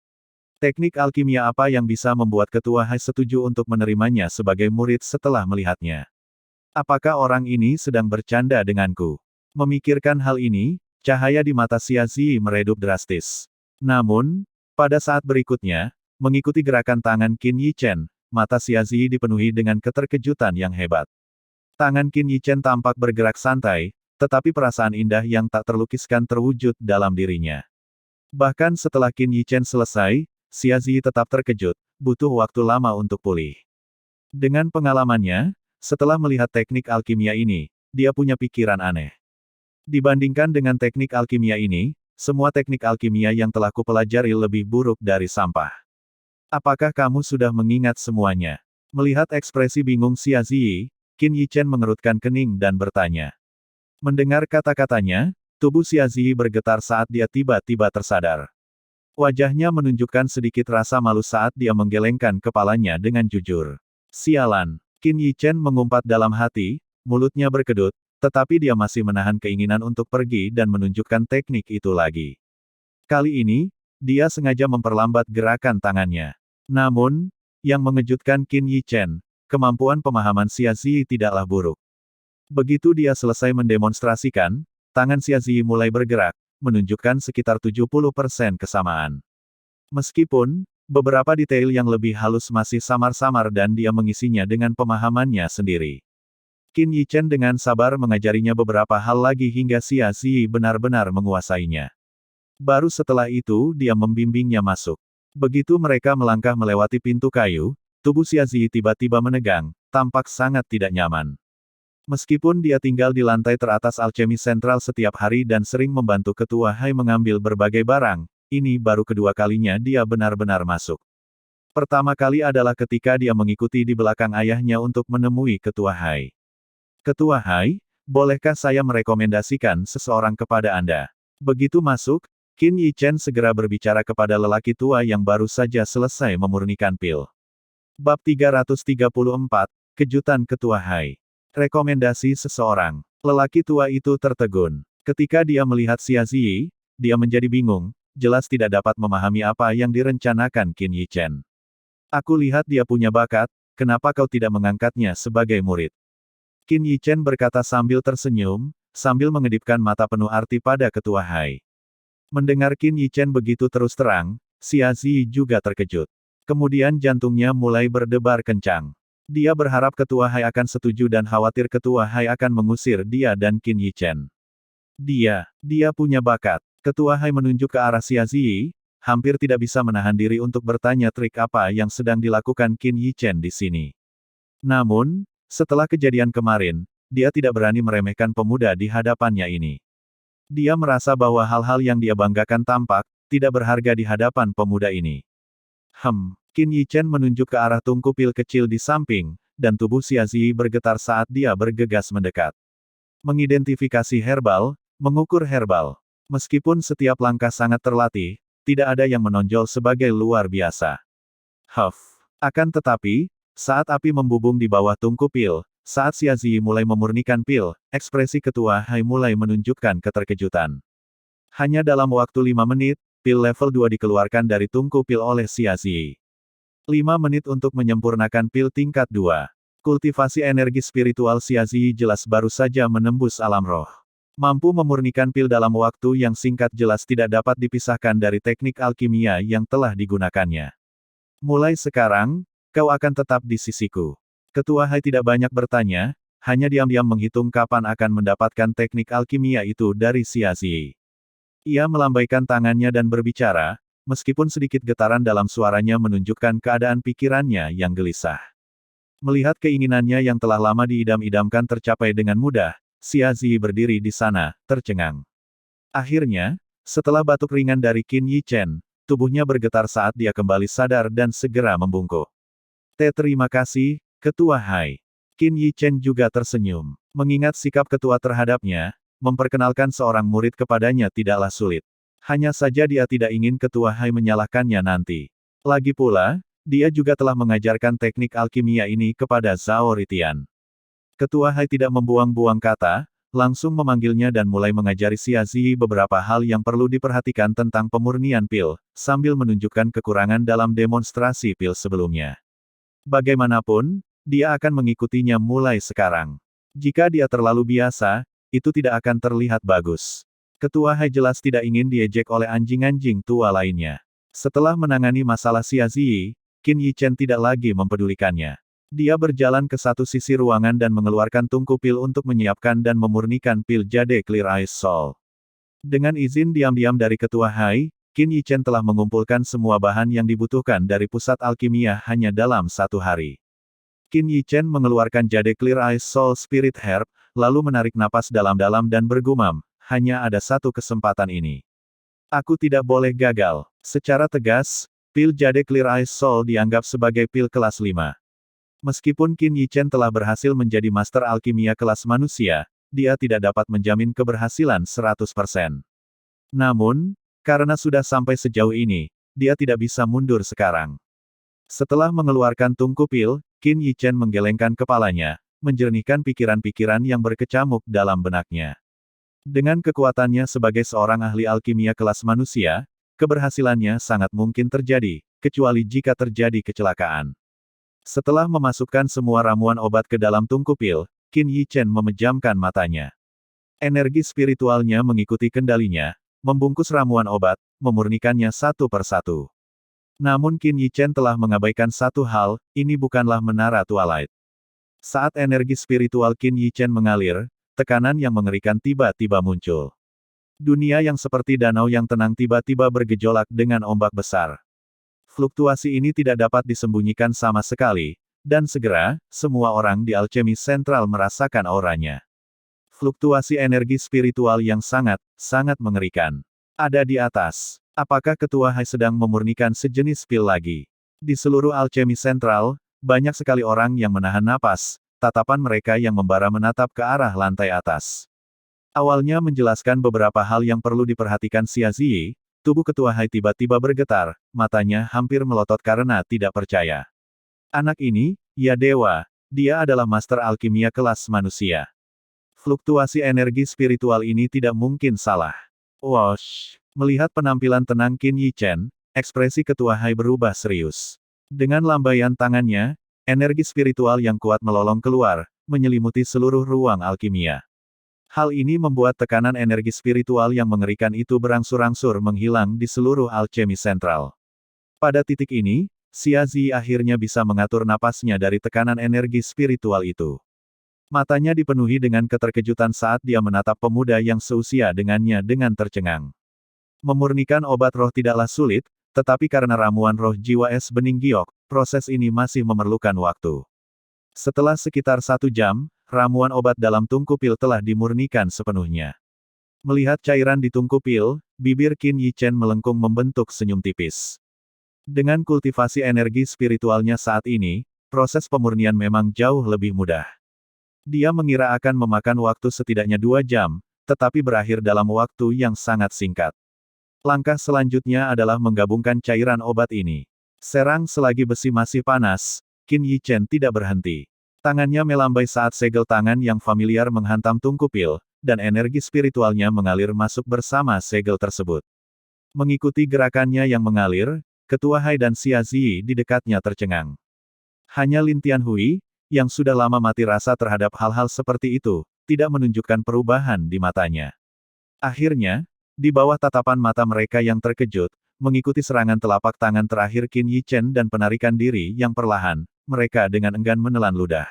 Teknik alkimia apa yang bisa membuat Ketua Hai setuju untuk menerimanya sebagai murid setelah melihatnya? Apakah orang ini sedang bercanda denganku? Memikirkan hal ini, cahaya di mata Xia Ziyi meredup drastis. Namun, pada saat berikutnya, mengikuti gerakan tangan Qin Yichen, mata Xia Ziyi dipenuhi dengan keterkejutan yang hebat. Tangan Qin Yichen tampak bergerak santai, tetapi perasaan indah yang tak terlukiskan terwujud dalam dirinya. Bahkan setelah Qin Yichen selesai, Xia Ziyi tetap terkejut, butuh waktu lama untuk pulih. Dengan pengalamannya, setelah melihat teknik alkimia ini, dia punya pikiran aneh. Dibandingkan dengan teknik alkimia ini, semua teknik alkimia yang telah kupelajari lebih buruk dari sampah. Apakah kamu sudah mengingat semuanya? Melihat ekspresi bingung Xia Ziyi, Qin Yichen mengerutkan kening dan bertanya. Mendengar kata-katanya, tubuh Xia Ziyi bergetar saat dia tiba-tiba tersadar. Wajahnya menunjukkan sedikit rasa malu saat dia menggelengkan kepalanya dengan jujur. Sialan, Qin Yichen mengumpat dalam hati, mulutnya berkedut, tetapi dia masih menahan keinginan untuk pergi dan menunjukkan teknik itu lagi. Kali ini, dia sengaja memperlambat gerakan tangannya. Namun, yang mengejutkan Qin Yichen, kemampuan pemahaman Xia Ziyi tidaklah buruk. Begitu dia selesai mendemonstrasikan, tangan Xia Ziyi mulai bergerak, menunjukkan sekitar 70% kesamaan. Meskipun, beberapa detail yang lebih halus masih samar-samar dan dia mengisinya dengan pemahamannya sendiri. Qin Yichen dengan sabar mengajarinya beberapa hal lagi hingga Xia Ziyi benar-benar menguasainya. Baru setelah itu dia membimbingnya masuk. Begitu mereka melangkah melewati pintu kayu, tubuh Xia Ziyi tiba-tiba menegang, tampak sangat tidak nyaman. Meskipun dia tinggal di lantai teratas alchemy sentral setiap hari dan sering membantu Ketua Hai mengambil berbagai barang, ini baru kedua kalinya dia benar-benar masuk. Pertama kali adalah ketika dia mengikuti di belakang ayahnya untuk menemui Ketua Hai. Ketua Hai, bolehkah saya merekomendasikan seseorang kepada Anda? Begitu masuk, Qin Yichen segera berbicara kepada lelaki tua yang baru saja selesai memurnikan pil. Bab 334, Kejutan Ketua Hai. Rekomendasi seseorang. Lelaki tua itu tertegun. Ketika dia melihat Xia Ziyi, dia menjadi bingung, jelas tidak dapat memahami apa yang direncanakan Qin Yichen. Aku lihat dia punya bakat, kenapa kau tidak mengangkatnya sebagai murid? Qin Yichen berkata sambil tersenyum, sambil mengedipkan mata penuh arti pada Ketua Hai. Mendengar Qin Yichen begitu terus terang, Xia Ziyi juga terkejut. Kemudian jantungnya mulai berdebar kencang. Dia berharap Ketua Hai akan setuju dan khawatir Ketua Hai akan mengusir dia dan Qin Yichen. Dia punya bakat. Ketua Hai menunjuk ke arah Xia Ziyi, hampir tidak bisa menahan diri untuk bertanya trik apa yang sedang dilakukan Qin Yichen di sini. Namun, setelah kejadian kemarin, dia tidak berani meremehkan pemuda di hadapannya ini. Dia merasa bahwa hal-hal yang dia banggakan tampak tidak berharga di hadapan pemuda ini. Qin Yichen menunjuk ke arah tungku pil kecil di samping, dan tubuh Xia Ziyi bergetar saat dia bergegas mendekat. Mengidentifikasi herbal, mengukur herbal. Meskipun setiap langkah sangat terlatih, tidak ada yang menonjol sebagai luar biasa. Akan tetapi, saat api membubung di bawah tungku pil, saat Xia Ziyi mulai memurnikan pil, ekspresi Ketua Hai mulai menunjukkan keterkejutan. Hanya dalam waktu 5 menit, pil level 2 dikeluarkan dari tungku pil oleh Xia Ziyi. 5 menit untuk menyempurnakan pil tingkat 2. Kultivasi energi spiritual Xia Ziyi jelas baru saja menembus alam roh. Mampu memurnikan pil dalam waktu yang singkat jelas tidak dapat dipisahkan dari teknik alkimia yang telah digunakannya. Mulai sekarang, kau akan tetap di sisiku. Ketua Hai tidak banyak bertanya, hanya diam-diam menghitung kapan akan mendapatkan teknik alkimia itu dari Xia Ziyi. Ia melambaikan tangannya dan berbicara, meskipun sedikit getaran dalam suaranya menunjukkan keadaan pikirannya yang gelisah. Melihat keinginannya yang telah lama diidam-idamkan tercapai dengan mudah, Xia Ziyi berdiri di sana, tercengang. Akhirnya, setelah batuk ringan dari Qin Yichen, tubuhnya bergetar saat dia kembali sadar dan segera membungkuk. Terima kasih, Ketua Hai. Qin Yichen juga tersenyum. Mengingat sikap ketua terhadapnya, memperkenalkan seorang murid kepadanya tidaklah sulit. Hanya saja dia tidak ingin Ketua Hai menyalahkannya nanti. Lagi pula, dia juga telah mengajarkan teknik alkimia ini kepada Zhao Ritian. Ketua Hai tidak membuang-buang kata, langsung memanggilnya dan mulai mengajari Xia Ziyi beberapa hal yang perlu diperhatikan tentang pemurnian pil, sambil menunjukkan kekurangan dalam demonstrasi pil sebelumnya. Bagaimanapun, dia akan mengikutinya mulai sekarang. Jika dia terlalu biasa, itu tidak akan terlihat bagus. Ketua Hai jelas tidak ingin diejek oleh anjing-anjing tua lainnya. Setelah menangani masalah Xia Ziyi, Qin Yichen tidak lagi mempedulikannya. Dia berjalan ke satu sisi ruangan dan mengeluarkan tungku pil untuk menyiapkan dan memurnikan pil Jade Clear Ice Soul. Dengan izin diam-diam dari Ketua Hai, Qin Yichen telah mengumpulkan semua bahan yang dibutuhkan dari pusat alkimia hanya dalam 1 hari. Qin Yichen mengeluarkan Jade Clear Ice Soul Spirit Herb, lalu menarik napas dalam-dalam dan bergumam, hanya ada satu kesempatan ini. Aku tidak boleh gagal. Secara tegas, pil Jade Clear Ice Soul dianggap sebagai pil kelas 5. Meskipun Qin Yichen telah berhasil menjadi master alkimia kelas manusia, dia tidak dapat menjamin keberhasilan 100%. Namun, karena sudah sampai sejauh ini, dia tidak bisa mundur sekarang. Setelah mengeluarkan tungku pil, Qin Yichen menggelengkan kepalanya, menjernihkan pikiran-pikiran yang berkecamuk dalam benaknya. Dengan kekuatannya sebagai seorang ahli alkimia kelas manusia, keberhasilannya sangat mungkin terjadi, kecuali jika terjadi kecelakaan. Setelah memasukkan semua ramuan obat ke dalam tungku pil, Qin Yichen memejamkan matanya. Energi spiritualnya mengikuti kendalinya, membungkus ramuan obat, memurnikannya satu persatu. Namun Qin Yichen telah mengabaikan satu hal, ini bukanlah menara Twilight. Saat energi spiritual Qin Yichen mengalir, tekanan yang mengerikan tiba-tiba muncul. Dunia yang seperti danau yang tenang tiba-tiba bergejolak dengan ombak besar. Fluktuasi ini tidak dapat disembunyikan sama sekali, dan segera, semua orang di Alchemy Central merasakan auranya. Fluktuasi energi spiritual yang sangat mengerikan. Ada di atas. Apakah Ketua Hai sedang memurnikan sejenis pil lagi? Di seluruh Alchemy Central, banyak sekali orang yang menahan napas, tatapan mereka yang membara menatap ke arah lantai atas. Awalnya menjelaskan beberapa hal yang perlu diperhatikan Xia Ziyi, tubuh Ketua Hai tiba-tiba bergetar, matanya hampir melotot karena tidak percaya. Anak ini, ya dewa, dia adalah master alkimia kelas manusia. Fluktuasi energi spiritual ini tidak mungkin salah. Wosh! Melihat penampilan tenang Qin Yichen, ekspresi Ketua Hai berubah serius. Dengan lambaian tangannya, energi spiritual yang kuat melolong keluar, menyelimuti seluruh ruang alkimia. Hal ini membuat tekanan energi spiritual yang mengerikan itu berangsur-angsur menghilang di seluruh Alchemy Central. Pada titik ini, Xia Zi akhirnya bisa mengatur napasnya dari tekanan energi spiritual itu. Matanya dipenuhi dengan keterkejutan saat dia menatap pemuda yang seusia dengannya dengan tercengang. Memurnikan obat roh tidaklah sulit, tetapi karena ramuan roh jiwa es bening giok, proses ini masih memerlukan waktu. Setelah sekitar 1 jam, ramuan obat dalam tungku pil telah dimurnikan sepenuhnya. Melihat cairan di tungku pil, bibir Qin Yichen melengkung membentuk senyum tipis. Dengan kultivasi energi spiritualnya saat ini, proses pemurnian memang jauh lebih mudah. Dia mengira akan memakan waktu setidaknya 2 jam, tetapi berakhir dalam waktu yang sangat singkat. Langkah selanjutnya adalah menggabungkan cairan obat ini. Serang selagi besi masih panas, Qin Yichen tidak berhenti. Tangannya melambai saat segel tangan yang familiar menghantam tungku pil, dan energi spiritualnya mengalir masuk bersama segel tersebut. Mengikuti gerakannya yang mengalir, Ketua Hai dan Xia Zi di dekatnya tercengang. Hanya Lin Tianhui, yang sudah lama mati rasa terhadap hal-hal seperti itu, tidak menunjukkan perubahan di matanya. Akhirnya, di bawah tatapan mata mereka yang terkejut, mengikuti serangan telapak tangan terakhir Qin Yichen dan penarikan diri yang perlahan, mereka dengan enggan menelan ludah.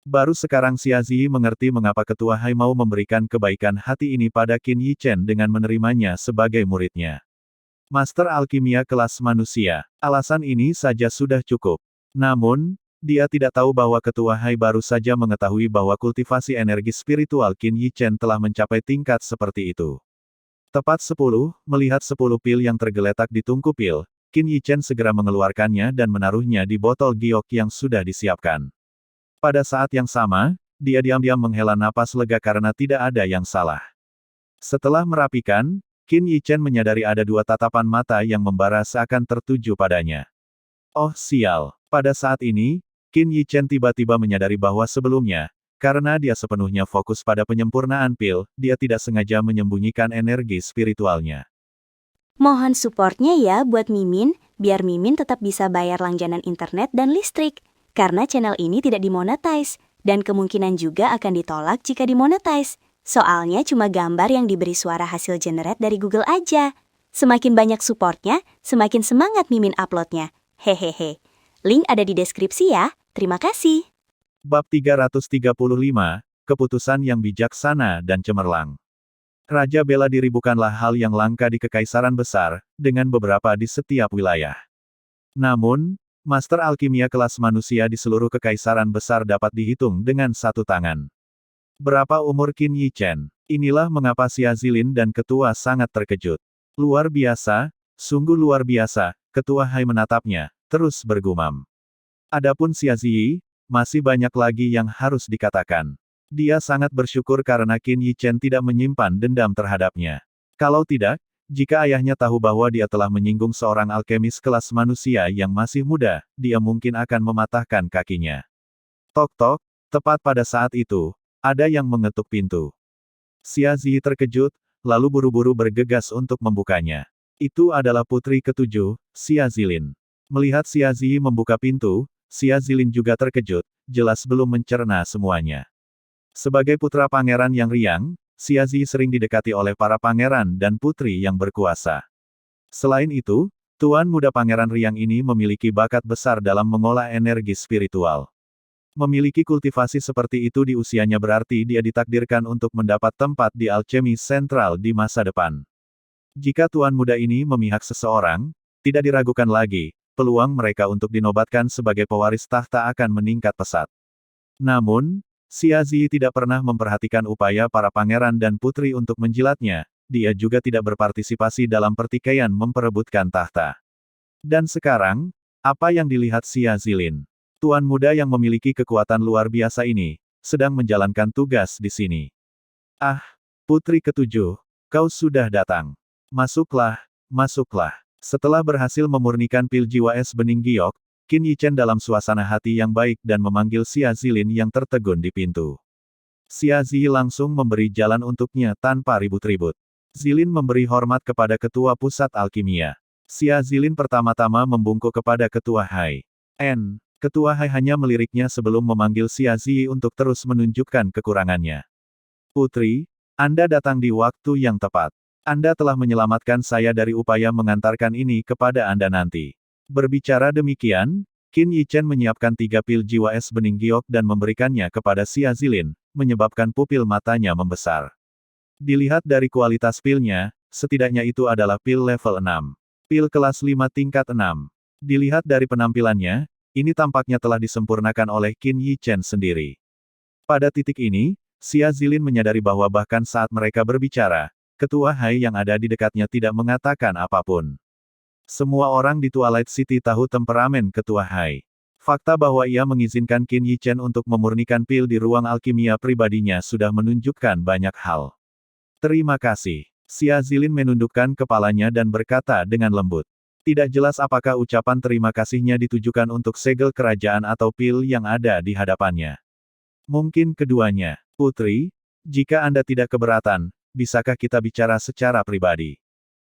Baru sekarang Xia Zi mengerti mengapa Ketua Hai mau memberikan kebaikan hati ini pada Qin Yichen dengan menerimanya sebagai muridnya. Master alkimia kelas manusia. Alasan ini saja sudah cukup. Namun, dia tidak tahu bahwa Ketua Hai baru saja mengetahui bahwa kultivasi energi spiritual Qin Yichen telah mencapai tingkat seperti itu. Tepat 10, melihat 10 pil yang tergeletak di tungku pil, Qin Yichen segera mengeluarkannya dan menaruhnya di botol giok yang sudah disiapkan. Pada saat yang sama, dia diam-diam menghela napas lega karena tidak ada yang salah. Setelah merapikan, Qin Yichen menyadari ada 2 tatapan mata yang membara seakan tertuju padanya. Oh sial, pada saat ini, Qin Yichen tiba-tiba menyadari bahwa sebelumnya, karena dia sepenuhnya fokus pada penyempurnaan pil, dia tidak sengaja menyembunyikan energi spiritualnya. Mohon supportnya ya buat Mimin, biar Mimin tetap bisa bayar langganan internet dan listrik. Karena channel ini tidak dimonetize, dan kemungkinan juga akan ditolak jika dimonetize. Soalnya cuma gambar yang diberi suara hasil generate dari Google aja. Semakin banyak supportnya, semakin semangat Mimin uploadnya. Hehehe. Link ada di deskripsi ya. Terima kasih. Bab 335, Keputusan yang bijaksana dan cemerlang. Raja bela diri bukanlah hal yang langka di Kekaisaran Besar, dengan beberapa di setiap wilayah. Namun, Master Alkimia kelas manusia di seluruh Kekaisaran Besar dapat dihitung dengan 1 tangan. Berapa umur Qin Yichen? Inilah mengapa Xia Zilin dan Ketua sangat terkejut. Luar biasa, sungguh luar biasa, Ketua Hai menatapnya, terus bergumam. Adapun Xia Zi, masih banyak lagi yang harus dikatakan. Dia sangat bersyukur karena Qin Yichen tidak menyimpan dendam terhadapnya. Kalau tidak, jika ayahnya tahu bahwa dia telah menyinggung seorang alkemis kelas manusia yang masih muda, dia mungkin akan mematahkan kakinya. Tok-tok, tepat pada saat itu, ada yang mengetuk pintu. Xia Zi terkejut, lalu buru-buru bergegas untuk membukanya. Itu adalah putri ketujuh, Xia Zilin. Melihat Xia Zi membuka pintu, Xia Zilin juga terkejut, jelas belum mencerna semuanya. Sebagai putra pangeran yang riang, Xia Zi sering didekati oleh para pangeran dan putri yang berkuasa. Selain itu, tuan muda pangeran riang ini memiliki bakat besar dalam mengolah energi spiritual. Memiliki kultivasi seperti itu di usianya berarti dia ditakdirkan untuk mendapat tempat di alchemy sentral di masa depan. Jika tuan muda ini memihak seseorang, tidak diragukan lagi, peluang mereka untuk dinobatkan sebagai pewaris tahta akan meningkat pesat. Namun, Xia Zi tidak pernah memperhatikan upaya para pangeran dan putri untuk menjilatnya, dia juga tidak berpartisipasi dalam pertikaian memperebutkan tahta. Dan sekarang, apa yang dilihat Xia Zilin? Tuan muda yang memiliki kekuatan luar biasa ini, sedang menjalankan tugas di sini. Ah, putri ketujuh, kau sudah datang. Masuklah, masuklah. Setelah berhasil memurnikan pil jiwa es bening giok, Qin Yichen dalam suasana hati yang baik dan memanggil Xia Zilin yang tertegun di pintu. Xia Zi langsung memberi jalan untuknya tanpa ribut-ribut. Zilin memberi hormat kepada ketua pusat alkimia. Xia Zilin pertama-tama membungkuk kepada ketua Hai. Ketua Hai hanya meliriknya sebelum memanggil Xia Zi untuk terus menunjukkan kekurangannya. Putri, Anda datang di waktu yang tepat. Anda telah menyelamatkan saya dari upaya mengantarkan ini kepada Anda nanti. Berbicara demikian, Qin Yichen menyiapkan 3 pil jiwa es bening giok dan memberikannya kepada Xia Zilin, menyebabkan pupil matanya membesar. Dilihat dari kualitas pilnya, setidaknya itu adalah pil level 6. Pil kelas 5 tingkat 6. Dilihat dari penampilannya, ini tampaknya telah disempurnakan oleh Qin Yichen sendiri. Pada titik ini, Xia Zilin menyadari bahwa bahkan saat mereka berbicara, Ketua Hai yang ada di dekatnya tidak mengatakan apapun. Semua orang di Twilight City tahu temperamen Ketua Hai. Fakta bahwa ia mengizinkan Qin Yichen untuk memurnikan pil di ruang alkimia pribadinya sudah menunjukkan banyak hal. Terima kasih. Xia Zilin menundukkan kepalanya dan berkata dengan lembut. Tidak jelas apakah ucapan terima kasihnya ditujukan untuk segel kerajaan atau pil yang ada di hadapannya. Mungkin keduanya. Putri, jika Anda tidak keberatan, bisakah kita bicara secara pribadi?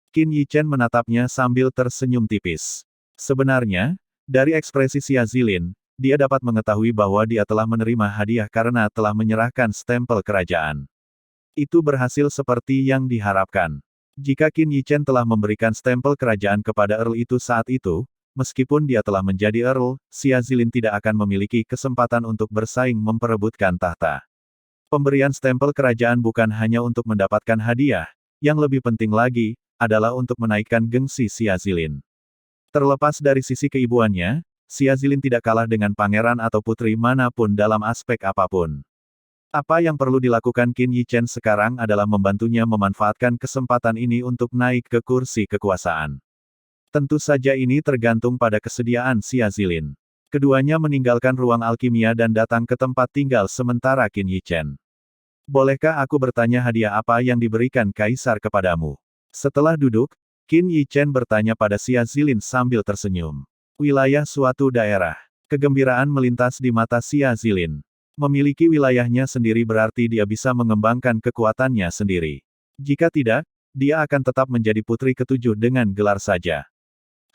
Qin Yichen menatapnya sambil tersenyum tipis. Sebenarnya, dari ekspresi Xia Zilin, dia dapat mengetahui bahwa dia telah menerima hadiah karena telah menyerahkan stempel kerajaan. Itu berhasil seperti yang diharapkan. Jika Qin Yichen telah memberikan stempel kerajaan kepada Earl itu saat itu, meskipun dia telah menjadi Earl, Xia Zilin tidak akan memiliki kesempatan untuk bersaing memperebutkan tahta. Pemberian stempel kerajaan bukan hanya untuk mendapatkan hadiah, yang lebih penting lagi, adalah untuk menaikkan gengsi Xia Zilin. Terlepas dari sisi keibuannya, Xia Zilin tidak kalah dengan pangeran atau putri manapun dalam aspek apapun. Apa yang perlu dilakukan Qin Yichen sekarang adalah membantunya memanfaatkan kesempatan ini untuk naik ke kursi kekuasaan. Tentu saja ini tergantung pada kesediaan Xia Zilin. Keduanya meninggalkan ruang alkimia dan datang ke tempat tinggal sementara Qin Yichen. Bolehkah aku bertanya hadiah apa yang diberikan Kaisar kepadamu? Setelah duduk, Qin Yichen bertanya pada Xia Zilin sambil tersenyum. Wilayah suatu daerah. Kegembiraan melintas di mata Xia Zilin. Memiliki wilayahnya sendiri berarti dia bisa mengembangkan kekuatannya sendiri. Jika tidak, dia akan tetap menjadi putri ketujuh dengan gelar saja.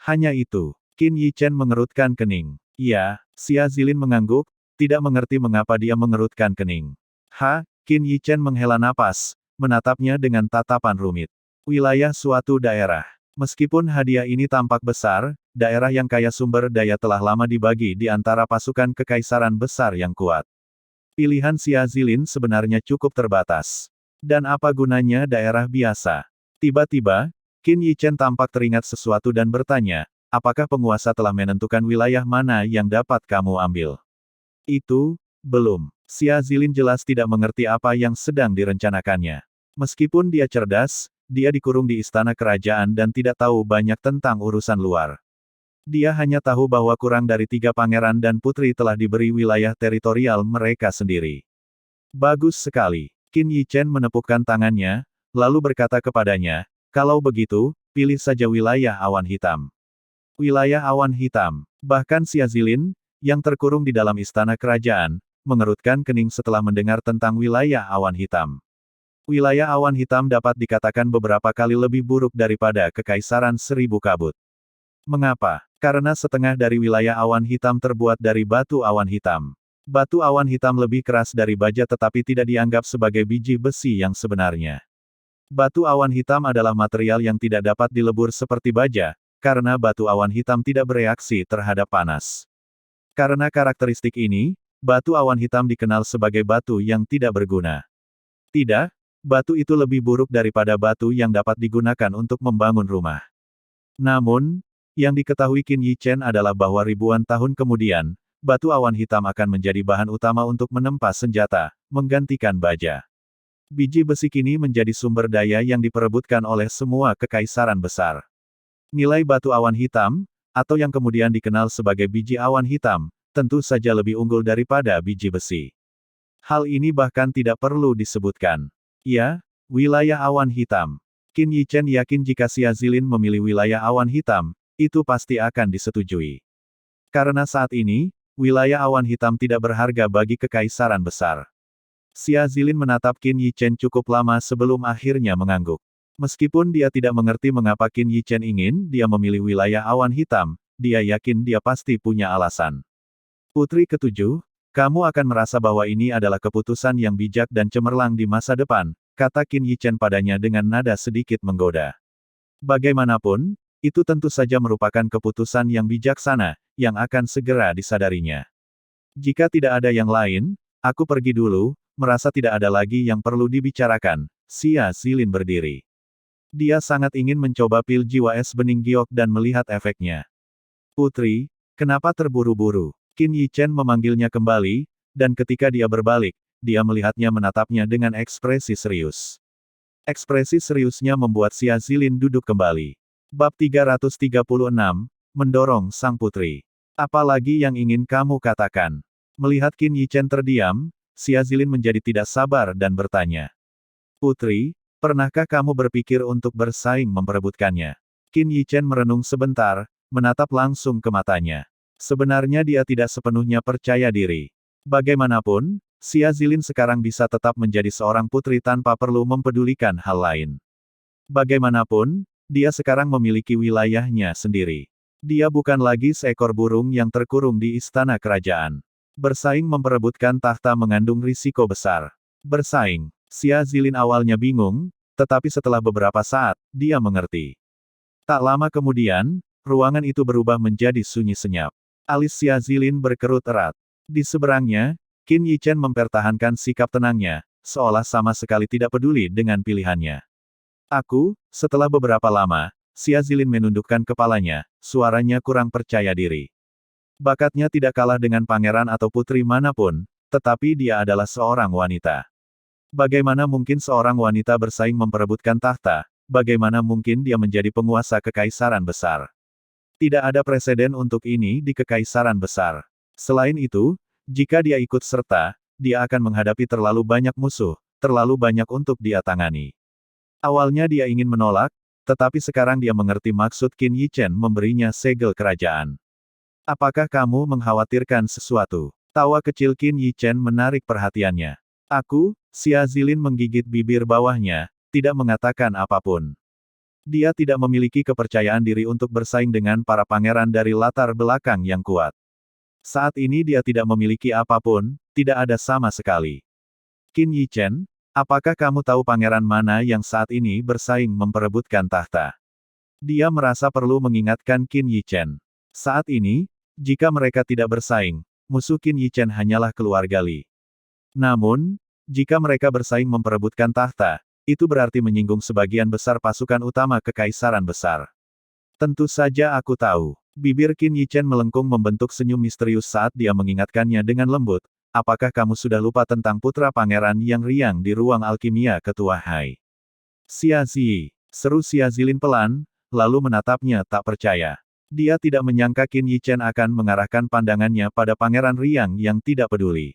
Hanya itu, Qin Yichen mengerutkan kening. Iya, Xia Zilin mengangguk, tidak mengerti mengapa dia mengerutkan kening. Qin Yichen menghela napas, menatapnya dengan tatapan rumit. Wilayah suatu daerah. Meskipun hadiah ini tampak besar, daerah yang kaya sumber daya telah lama dibagi di antara pasukan kekaisaran besar yang kuat. Pilihan Xia Zilin sebenarnya cukup terbatas. Dan apa gunanya daerah biasa? Tiba-tiba, Qin Yichen tampak teringat sesuatu dan bertanya, apakah penguasa telah menentukan wilayah mana yang dapat kamu ambil? Itu, belum. Xia Zilin jelas tidak mengerti apa yang sedang direncanakannya. Meskipun dia cerdas, dia dikurung di istana kerajaan dan tidak tahu banyak tentang urusan luar. Dia hanya tahu bahwa kurang dari 3 pangeran dan putri telah diberi wilayah teritorial mereka sendiri. Bagus sekali. Qin Yichen menepukkan tangannya, lalu berkata kepadanya, kalau begitu, pilih saja wilayah awan hitam. Wilayah awan hitam. Bahkan Xia Zilin, yang terkurung di dalam istana kerajaan, mengerutkan kening setelah mendengar tentang wilayah awan hitam. Wilayah awan hitam dapat dikatakan beberapa kali lebih buruk daripada Kekaisaran Seribu Kabut. Mengapa? Karena setengah dari wilayah awan hitam terbuat dari batu awan hitam. Batu awan hitam lebih keras dari baja tetapi tidak dianggap sebagai biji besi yang sebenarnya. Batu awan hitam adalah material yang tidak dapat dilebur seperti baja, karena batu awan hitam tidak bereaksi terhadap panas. Karena karakteristik ini, batu awan hitam dikenal sebagai batu yang tidak berguna. Tidak, batu itu lebih buruk daripada batu yang dapat digunakan untuk membangun rumah. Namun, yang diketahui Qin Yichen adalah bahwa ribuan tahun kemudian, batu awan hitam akan menjadi bahan utama untuk menempa senjata, menggantikan baja. Biji besi kini menjadi sumber daya yang diperebutkan oleh semua kekaisaran besar. Nilai batu awan hitam, atau yang kemudian dikenal sebagai biji awan hitam, tentu saja lebih unggul daripada biji besi. Hal ini bahkan tidak perlu disebutkan. Ya, wilayah awan hitam. Qin Yichen yakin jika Xia Zilin memilih wilayah awan hitam, itu pasti akan disetujui. Karena saat ini, wilayah awan hitam tidak berharga bagi kekaisaran besar. Xia Zilin menatap Qin Yichen cukup lama sebelum akhirnya mengangguk. Meskipun dia tidak mengerti mengapa Qin Yichen ingin dia memilih wilayah awan hitam, dia yakin dia pasti punya alasan. Putri ketujuh, kamu akan merasa bahwa ini adalah keputusan yang bijak dan cemerlang di masa depan, kata Qin Yichen padanya dengan nada sedikit menggoda. Bagaimanapun, Itu tentu saja merupakan keputusan yang bijaksana, yang akan segera disadarinya. Jika tidak ada yang lain, aku pergi dulu, merasa tidak ada lagi yang perlu dibicarakan. Xia Zilin berdiri. Dia sangat ingin mencoba pil jiwa es bening giok dan melihat efeknya. Putri, kenapa terburu-buru? Qin Yichen memanggilnya kembali, dan ketika dia berbalik, dia melihatnya menatapnya dengan ekspresi serius. Ekspresi seriusnya membuat Xia Zilin duduk kembali. Bab 336, mendorong sang putri. Apalagi yang ingin kamu katakan? Melihat Qin Yichen terdiam, Xia Zilin menjadi tidak sabar dan bertanya. Putri, pernahkah kamu berpikir untuk bersaing memperebutkannya? Qin Yichen merenung sebentar, menatap langsung ke matanya. Sebenarnya dia tidak sepenuhnya percaya diri. Bagaimanapun, Xia Zilin sekarang bisa tetap menjadi seorang putri tanpa perlu mempedulikan hal lain. Bagaimanapun, dia sekarang memiliki wilayahnya sendiri. Dia bukan lagi seekor burung yang terkurung di istana kerajaan. Bersaing memperebutkan tahta mengandung risiko besar. Bersaing. Xia Zilin awalnya bingung, tetapi setelah beberapa saat, dia mengerti. Tak lama kemudian, ruangan itu berubah menjadi sunyi senyap. Alis Xia Zilin berkerut erat. Di seberangnya, Qin Yichen mempertahankan sikap tenangnya, seolah sama sekali tidak peduli dengan pilihannya. Setelah beberapa lama, Xia Zilin menundukkan kepalanya, suaranya kurang percaya diri. Bakatnya tidak kalah dengan pangeran atau putri manapun, tetapi dia adalah seorang wanita. Bagaimana mungkin seorang wanita bersaing memperebutkan tahta? Bagaimana mungkin dia menjadi penguasa kekaisaran besar? Tidak ada preseden untuk ini di kekaisaran besar. Selain itu, jika dia ikut serta, dia akan menghadapi terlalu banyak musuh, terlalu banyak untuk dia tangani. Awalnya dia ingin menolak, tetapi sekarang dia mengerti maksud Qin Yichen memberinya segel kerajaan. Apakah kamu mengkhawatirkan sesuatu? Tawa kecil Qin Yichen menarik perhatiannya. Xia Zilin menggigit bibir bawahnya, tidak mengatakan apapun. Dia tidak memiliki kepercayaan diri untuk bersaing dengan para pangeran dari latar belakang yang kuat. Saat ini dia tidak memiliki apapun, tidak ada sama sekali. Qin Yichen, apakah kamu tahu pangeran mana yang saat ini bersaing memperebutkan tahta? Dia merasa perlu mengingatkan Qin Yichen. Saat ini, jika mereka tidak bersaing, musuh Qin Yichen hanyalah keluarga Li. Namun, jika mereka bersaing memperebutkan tahta, itu berarti menyinggung sebagian besar pasukan utama kekaisaran besar. Tentu saja aku tahu. Bibir Qin Yichen melengkung membentuk senyum misterius saat dia mengingatkannya dengan lembut. Apakah kamu sudah lupa tentang putra pangeran yang riang di ruang alkimia ketua Hai? Xia Zi, seru Xia Zilin pelan, lalu menatapnya tak percaya. Dia tidak menyangka Qin Yichen akan mengarahkan pandangannya pada pangeran riang yang tidak peduli.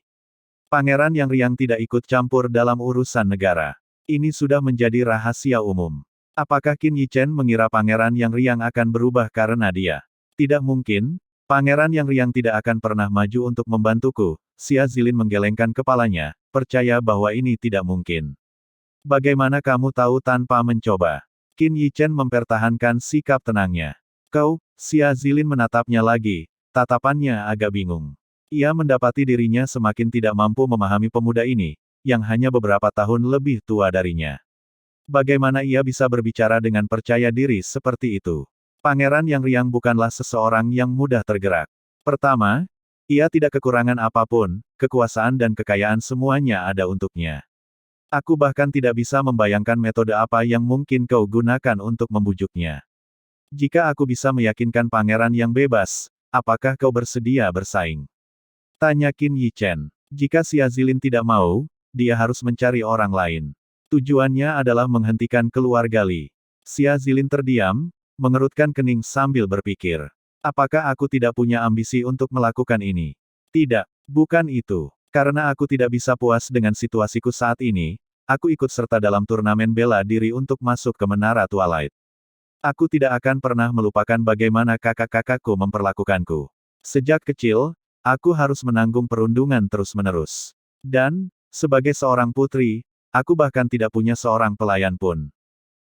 Pangeran yang riang tidak ikut campur dalam urusan negara. Ini sudah menjadi rahasia umum. Apakah Qin Yichen mengira pangeran yang riang akan berubah karena dia? Tidak mungkin, pangeran yang riang tidak akan pernah maju untuk membantuku. Xia Zilin menggelengkan kepalanya, percaya bahwa ini tidak mungkin. Bagaimana kamu tahu tanpa mencoba? Qin Yichen mempertahankan sikap tenangnya. Xia Zilin menatapnya lagi, tatapannya agak bingung. Ia mendapati dirinya semakin tidak mampu memahami pemuda ini, yang hanya beberapa tahun lebih tua darinya. Bagaimana ia bisa berbicara dengan percaya diri seperti itu? Pangeran yang riang bukanlah seseorang yang mudah tergerak. Pertama, ia tidak kekurangan apapun, kekuasaan dan kekayaan semuanya ada untuknya. Aku bahkan tidak bisa membayangkan metode apa yang mungkin kau gunakan untuk membujuknya. Jika aku bisa meyakinkan pangeran yang bebas, apakah kau bersedia bersaing? Tanya Qin Yichen. Jika Xia Zilin tidak mau, dia harus mencari orang lain. Tujuannya adalah menghentikan keluarga Li. Xia Zilin terdiam, mengerutkan kening sambil berpikir. Apakah aku tidak punya ambisi untuk melakukan ini? Tidak, bukan itu. Karena aku tidak bisa puas dengan situasiku saat ini, aku ikut serta dalam turnamen bela diri untuk masuk ke Menara Twilight. Aku tidak akan pernah melupakan bagaimana kakak-kakakku memperlakukanku. Sejak kecil, aku harus menanggung perundungan terus-menerus. Dan, sebagai seorang putri, aku bahkan tidak punya seorang pelayan pun.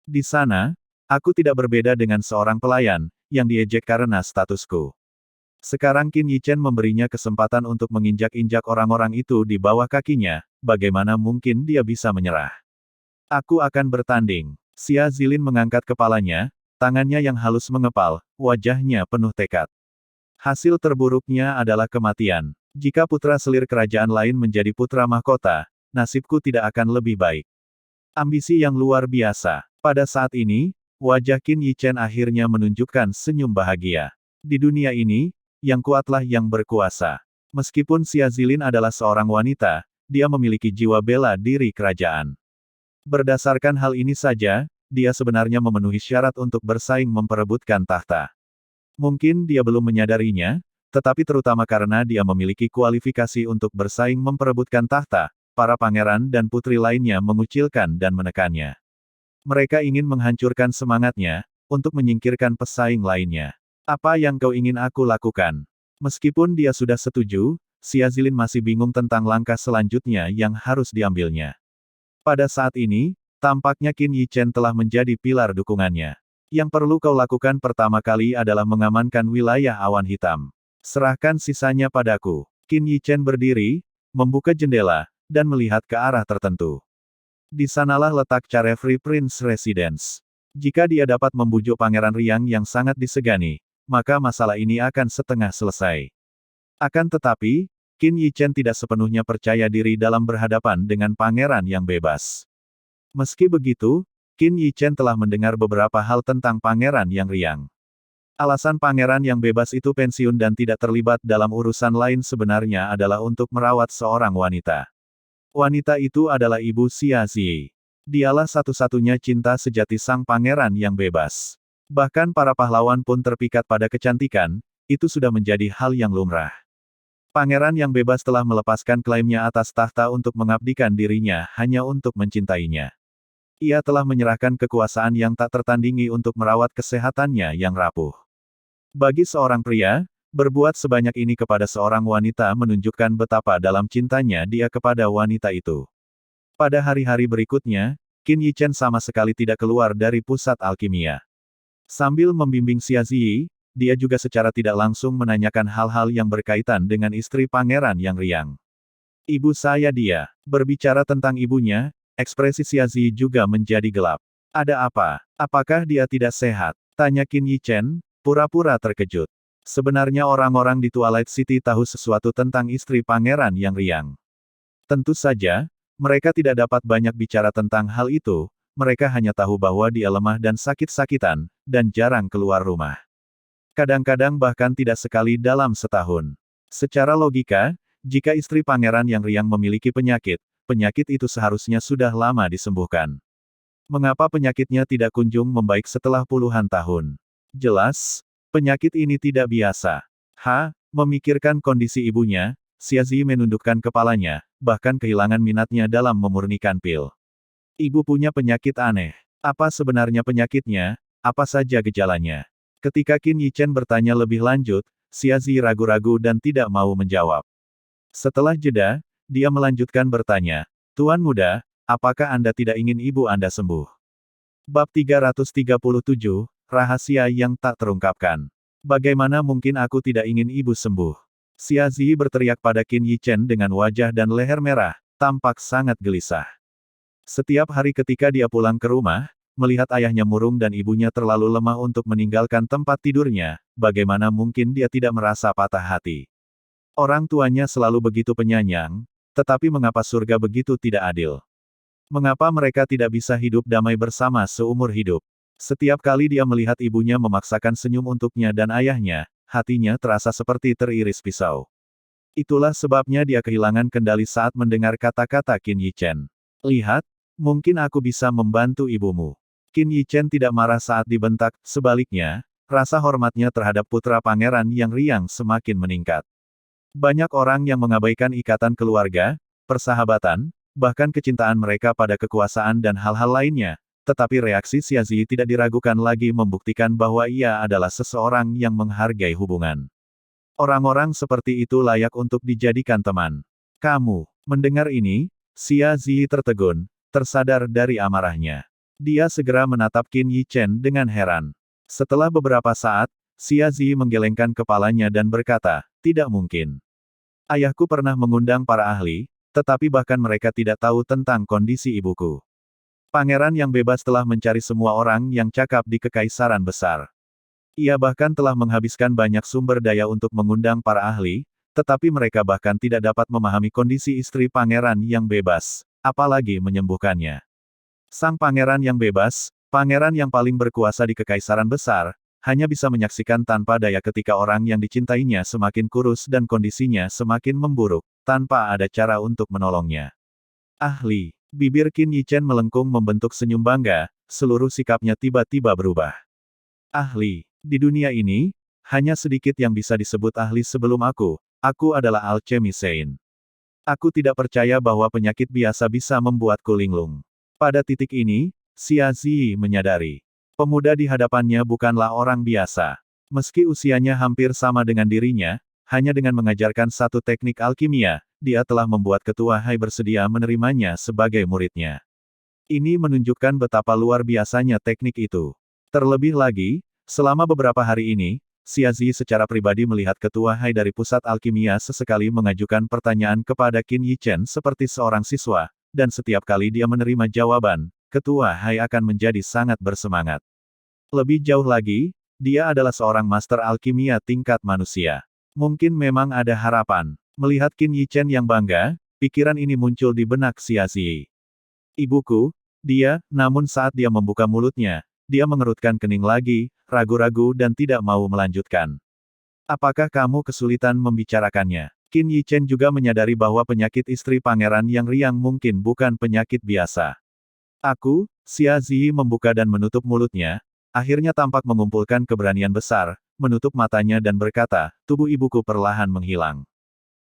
Di sana, aku tidak berbeda dengan seorang pelayan, yang diejek karena statusku. Sekarang Qin Yichen memberinya kesempatan untuk menginjak-injak orang-orang itu di bawah kakinya, bagaimana mungkin dia bisa menyerah? Aku akan bertanding. Xia Zilin mengangkat kepalanya, tangannya yang halus mengepal, wajahnya penuh tekad. Hasil terburuknya adalah kematian. Jika putra selir kerajaan lain menjadi putra mahkota, nasibku tidak akan lebih baik. Ambisi yang luar biasa. Pada saat ini, wajah Qin Yichen akhirnya menunjukkan senyum bahagia. Di dunia ini, yang kuatlah yang berkuasa. Meskipun Xia Zilin adalah seorang wanita, dia memiliki jiwa bela diri kerajaan. Berdasarkan hal ini saja, dia sebenarnya memenuhi syarat untuk bersaing memperebutkan tahta. Mungkin dia belum menyadarinya, tetapi terutama karena dia memiliki kualifikasi untuk bersaing memperebutkan tahta, para pangeran dan putri lainnya mengucilkan dan menekannya. Mereka ingin menghancurkan semangatnya, untuk menyingkirkan pesaing lainnya. Apa yang kau ingin aku lakukan? Meskipun dia sudah setuju, Xia Zilin masih bingung tentang langkah selanjutnya yang harus diambilnya. Pada saat ini, tampaknya Qin Yichen telah menjadi pilar dukungannya. Yang perlu kau lakukan pertama kali adalah mengamankan wilayah awan hitam. Serahkan sisanya padaku. Qin Yichen berdiri, membuka jendela, dan melihat ke arah tertentu. Di sanalah letak Carefree Prince Residence. Jika dia dapat membujuk Pangeran Riang yang sangat disegani, maka masalah ini akan setengah selesai. Akan tetapi, Qin Yichen tidak sepenuhnya percaya diri dalam berhadapan dengan pangeran yang bebas. Meski begitu, Qin Yichen telah mendengar beberapa hal tentang pangeran yang riang. Alasan pangeran yang bebas itu pensiun dan tidak terlibat dalam urusan lain sebenarnya adalah untuk merawat seorang wanita. Wanita itu adalah ibu Xia Zi. Dialah satu-satunya cinta sejati sang pangeran yang bebas. Bahkan para pahlawan pun terpikat pada kecantikan, itu sudah menjadi hal yang lumrah. Pangeran yang bebas telah melepaskan klaimnya atas tahta untuk mengabdikan dirinya hanya untuk mencintainya. Ia telah menyerahkan kekuasaan yang tak tertandingi untuk merawat kesehatannya yang rapuh. Bagi seorang pria, berbuat sebanyak ini kepada seorang wanita menunjukkan betapa dalam cintanya dia kepada wanita itu. Pada hari-hari berikutnya, Qin Yichen sama sekali tidak keluar dari pusat alkimia. Sambil membimbing Xia Zi, dia juga secara tidak langsung menanyakan hal-hal yang berkaitan dengan istri pangeran yang riang. Ibu saya dia. Berbicara tentang ibunya, ekspresi Xia Zi juga menjadi gelap. Ada apa? Apakah dia tidak sehat? Tanya Qin Yichen, pura-pura terkejut. Sebenarnya orang-orang di Twilight City tahu sesuatu tentang istri pangeran yang riang. Tentu saja, mereka tidak dapat banyak bicara tentang hal itu, mereka hanya tahu bahwa dia lemah dan sakit-sakitan, dan jarang keluar rumah. Kadang-kadang bahkan tidak sekali dalam setahun. Secara logika, jika istri pangeran yang riang memiliki penyakit, penyakit itu seharusnya sudah lama disembuhkan. Mengapa penyakitnya tidak kunjung membaik setelah puluhan tahun? Jelas, penyakit ini tidak biasa. Memikirkan kondisi ibunya, Xia Zi menundukkan kepalanya, bahkan kehilangan minatnya dalam memurnikan pil. Ibu punya penyakit aneh. Apa sebenarnya penyakitnya? Apa saja gejalanya? Ketika Qin Yichen bertanya lebih lanjut, Xia Zi ragu-ragu dan tidak mau menjawab. Setelah jeda, dia melanjutkan bertanya, Tuan Muda, apakah Anda tidak ingin ibu Anda sembuh? Bab 337, Rahasia yang tak terungkapkan. Bagaimana mungkin aku tidak ingin ibu sembuh? Xia Zi berteriak pada Qin Yichen dengan wajah dan leher merah, tampak sangat gelisah. Setiap hari ketika dia pulang ke rumah, melihat ayahnya murung dan ibunya terlalu lemah untuk meninggalkan tempat tidurnya, bagaimana mungkin dia tidak merasa patah hati? Orang tuanya selalu begitu penyayang, tetapi mengapa surga begitu tidak adil? Mengapa mereka tidak bisa hidup damai bersama seumur hidup? Setiap kali dia melihat ibunya memaksakan senyum untuknya dan ayahnya, hatinya terasa seperti teriris pisau. Itulah sebabnya dia kehilangan kendali saat mendengar kata-kata Qin Yichen. Lihat, mungkin aku bisa membantu ibumu. Qin Yichen tidak marah saat dibentak, sebaliknya, rasa hormatnya terhadap putra pangeran yang riang semakin meningkat. Banyak orang yang mengabaikan ikatan keluarga, persahabatan, bahkan kecintaan mereka pada kekuasaan dan hal-hal lainnya, tetapi reaksi Xia Zi tidak diragukan lagi membuktikan bahwa ia adalah seseorang yang menghargai hubungan. Orang-orang seperti itu layak untuk dijadikan teman. Kamu, mendengar ini, Xia Zi tertegun, tersadar dari amarahnya. Dia segera menatap Qin Yichen dengan heran. Setelah beberapa saat, Xia Zi menggelengkan kepalanya dan berkata, tidak mungkin. Ayahku pernah mengundang para ahli, tetapi bahkan mereka tidak tahu tentang kondisi ibuku. Pangeran yang bebas telah mencari semua orang yang cakap di Kekaisaran Besar. Ia bahkan telah menghabiskan banyak sumber daya untuk mengundang para ahli, tetapi mereka bahkan tidak dapat memahami kondisi istri pangeran yang bebas, apalagi menyembuhkannya. Sang pangeran yang bebas, pangeran yang paling berkuasa di Kekaisaran Besar, hanya bisa menyaksikan tanpa daya ketika orang yang dicintainya semakin kurus dan kondisinya semakin memburuk, tanpa ada cara untuk menolongnya. Ahli. Bibir Qin Yichen melengkung membentuk senyum bangga, seluruh sikapnya tiba-tiba berubah. Ahli. Di dunia ini, hanya sedikit yang bisa disebut ahli sebelum aku adalah alchemy Sein. Aku tidak percaya bahwa penyakit biasa bisa membuatku linglung. Pada titik ini, Xia Ziyi menyadari. Pemuda di hadapannya bukanlah orang biasa. Meski usianya hampir sama dengan dirinya, hanya dengan mengajarkan satu teknik alkimia, dia telah membuat Ketua Hai bersedia menerimanya sebagai muridnya. Ini menunjukkan betapa luar biasanya teknik itu. Terlebih lagi, selama beberapa hari ini, Xia Ziyi secara pribadi melihat Ketua Hai dari Pusat Alkimia sesekali mengajukan pertanyaan kepada Qin Yichen seperti seorang siswa, dan setiap kali dia menerima jawaban, Ketua Hai akan menjadi sangat bersemangat. Lebih jauh lagi, dia adalah seorang master alkimia tingkat manusia. Mungkin memang ada harapan. Melihat Qin Yichen yang bangga, pikiran ini muncul di benak Xia Ziyi. Ibuku, namun saat dia membuka mulutnya, dia mengerutkan kening lagi, ragu-ragu dan tidak mau melanjutkan. Apakah kamu kesulitan membicarakannya? Qin Yichen juga menyadari bahwa penyakit istri pangeran yang riang mungkin bukan penyakit biasa. Xia Ziyi membuka dan menutup mulutnya, akhirnya tampak mengumpulkan keberanian besar, menutup matanya dan berkata, tubuh ibuku perlahan menghilang.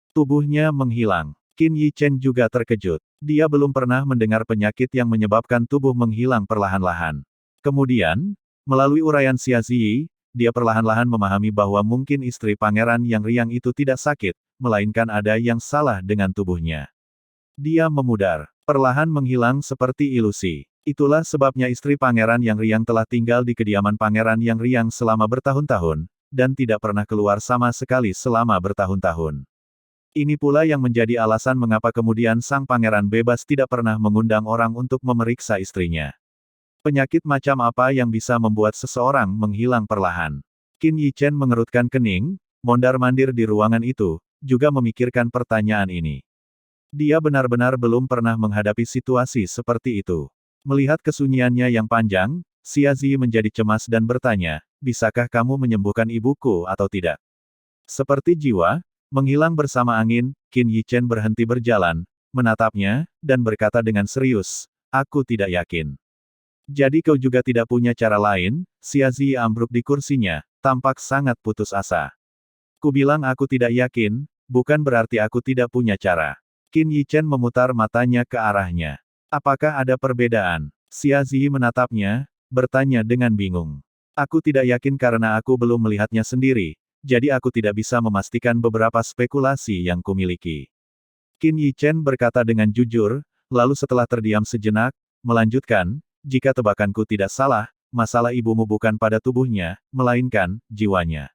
Tubuhnya menghilang. Qin Yichen juga terkejut. Dia belum pernah mendengar penyakit yang menyebabkan tubuh menghilang perlahan-lahan. Kemudian, melalui uraian Xia Ziyi, dia perlahan-lahan memahami bahwa mungkin istri pangeran yang riang itu tidak sakit, melainkan ada yang salah dengan tubuhnya. Dia memudar, perlahan menghilang seperti ilusi. Itulah sebabnya istri pangeran yang riang telah tinggal di kediaman pangeran yang riang selama bertahun-tahun, dan tidak pernah keluar sama sekali selama bertahun-tahun. Ini pula yang menjadi alasan mengapa kemudian sang pangeran bebas tidak pernah mengundang orang untuk memeriksa istrinya. Penyakit macam apa yang bisa membuat seseorang menghilang perlahan? Qin Yichen mengerutkan kening, mondar-mandir di ruangan itu, juga memikirkan pertanyaan ini. Dia benar-benar belum pernah menghadapi situasi seperti itu. Melihat kesunyiannya yang panjang, Xia Ziyi menjadi cemas dan bertanya, bisakah kamu menyembuhkan ibuku atau tidak? Seperti jiwa, menghilang bersama angin, Qin Yichen berhenti berjalan, menatapnya, dan berkata dengan serius, aku tidak yakin. Jadi kau juga tidak punya cara lain? Xia Ziyi ambruk di kursinya, tampak sangat putus asa. Kubilang aku tidak yakin, bukan berarti aku tidak punya cara. Qin Yichen memutar matanya ke arahnya. Apakah ada perbedaan? Xia Ziyi menatapnya, bertanya dengan bingung. Aku tidak yakin karena aku belum melihatnya sendiri, jadi aku tidak bisa memastikan beberapa spekulasi yang kumiliki. Qin Yichen berkata dengan jujur, lalu setelah terdiam sejenak, melanjutkan, jika tebakanku tidak salah, masalah ibumu bukan pada tubuhnya, melainkan jiwanya.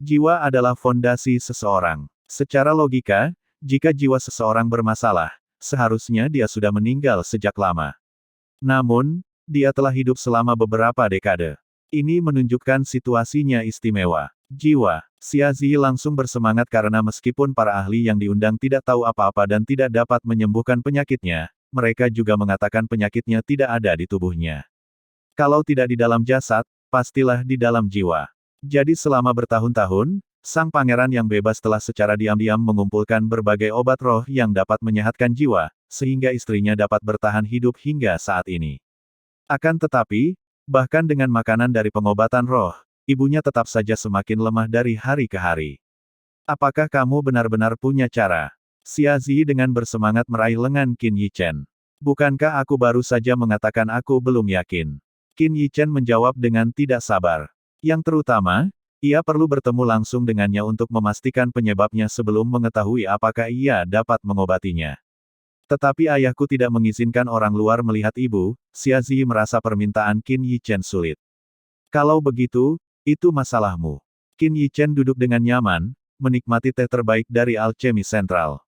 Jiwa adalah fondasi seseorang. Secara logika, jika jiwa seseorang bermasalah, seharusnya dia sudah meninggal sejak lama. Namun, dia telah hidup selama beberapa dekade. Ini menunjukkan situasinya istimewa. Jiwa. Xia Ziyi langsung bersemangat karena meskipun para ahli yang diundang tidak tahu apa-apa dan tidak dapat menyembuhkan penyakitnya, mereka juga mengatakan penyakitnya tidak ada di tubuhnya. Kalau tidak di dalam jasad, pastilah di dalam jiwa. Jadi selama bertahun-tahun, sang pangeran yang bebas telah secara diam-diam mengumpulkan berbagai obat roh yang dapat menyehatkan jiwa, sehingga istrinya dapat bertahan hidup hingga saat ini. Akan tetapi, bahkan dengan makanan dari pengobatan roh, ibunya tetap saja semakin lemah dari hari ke hari. Apakah kamu benar-benar punya cara? Xia Ziyi dengan bersemangat meraih lengan Qin Yichen. Bukankah aku baru saja mengatakan aku belum yakin? Qin Yichen menjawab dengan tidak sabar. Yang terutama, ia perlu bertemu langsung dengannya untuk memastikan penyebabnya sebelum mengetahui apakah ia dapat mengobatinya. Tetapi ayahku tidak mengizinkan orang luar melihat ibu, Xia Ziyi merasa permintaan Qin Yichen sulit. Kalau begitu, itu masalahmu. Qin Yichen duduk dengan nyaman, menikmati teh terbaik dari alchemy sentral.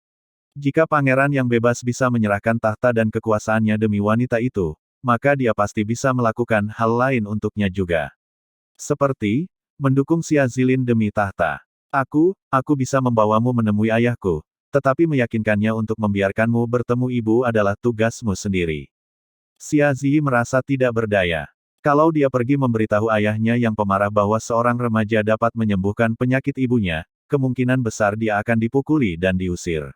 Jika pangeran yang bebas bisa menyerahkan tahta dan kekuasaannya demi wanita itu, maka dia pasti bisa melakukan hal lain untuknya juga. Seperti, mendukung Xia Zilin demi tahta. Aku bisa membawamu menemui ayahku, tetapi meyakinkannya untuk membiarkanmu bertemu ibu adalah tugasmu sendiri. Xia Zi merasa tidak berdaya. Kalau dia pergi memberitahu ayahnya yang pemarah bahwa seorang remaja dapat menyembuhkan penyakit ibunya, kemungkinan besar dia akan dipukuli dan diusir.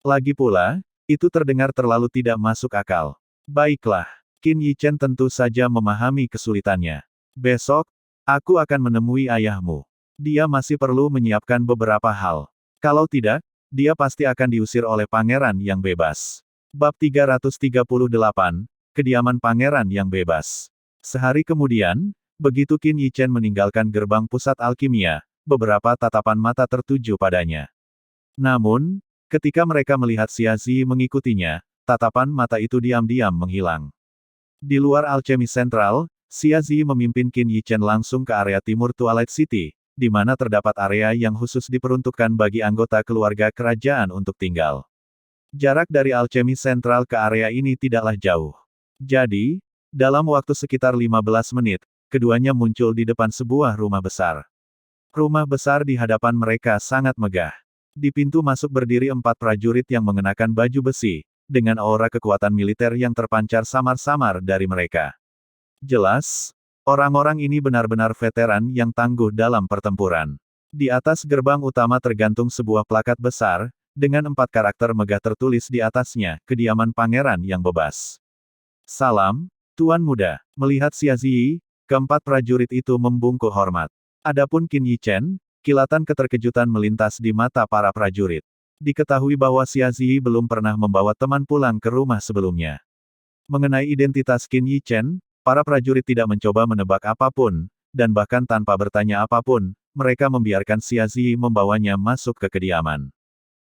Lagi pula, itu terdengar terlalu tidak masuk akal. Baiklah, Qin Yichen tentu saja memahami kesulitannya. Besok, aku akan menemui ayahmu. Dia masih perlu menyiapkan beberapa hal. Kalau tidak, dia pasti akan diusir oleh pangeran yang bebas. Bab 338, Kediaman Pangeran yang Bebas. Sehari kemudian, begitu Qin Yichen meninggalkan gerbang pusat alkimia, beberapa tatapan mata tertuju padanya. Namun, ketika mereka melihat Xia Zi mengikutinya, tatapan mata itu diam-diam menghilang. Di luar alchemy sentral, Xia Zi memimpin Qin Yichen langsung ke area timur Twilight City, di mana terdapat area yang khusus diperuntukkan bagi anggota keluarga kerajaan untuk tinggal. Jarak dari alchemy sentral ke area ini tidaklah jauh. Jadi, dalam waktu sekitar 15 menit, keduanya muncul di depan sebuah rumah besar. Rumah besar di hadapan mereka sangat megah. Di pintu masuk berdiri 4 prajurit yang mengenakan baju besi, dengan aura kekuatan militer yang terpancar samar-samar dari mereka. Jelas, orang-orang ini benar-benar veteran yang tangguh dalam pertempuran. Di atas gerbang utama tergantung sebuah plakat besar, dengan 4 karakter megah tertulis di atasnya, Kediaman Pangeran yang Bebas. Salam, Tuan Muda. Melihat Xia Zi, keempat prajurit itu membungkuk hormat. Adapun Qin Yichen, kilatan keterkejutan melintas di mata para prajurit. Diketahui bahwa Xia Zi belum pernah membawa teman pulang ke rumah sebelumnya. Mengenai identitas Qin Yichen, para prajurit tidak mencoba menebak apapun, dan bahkan tanpa bertanya apapun, mereka membiarkan Xia Zi membawanya masuk ke kediaman.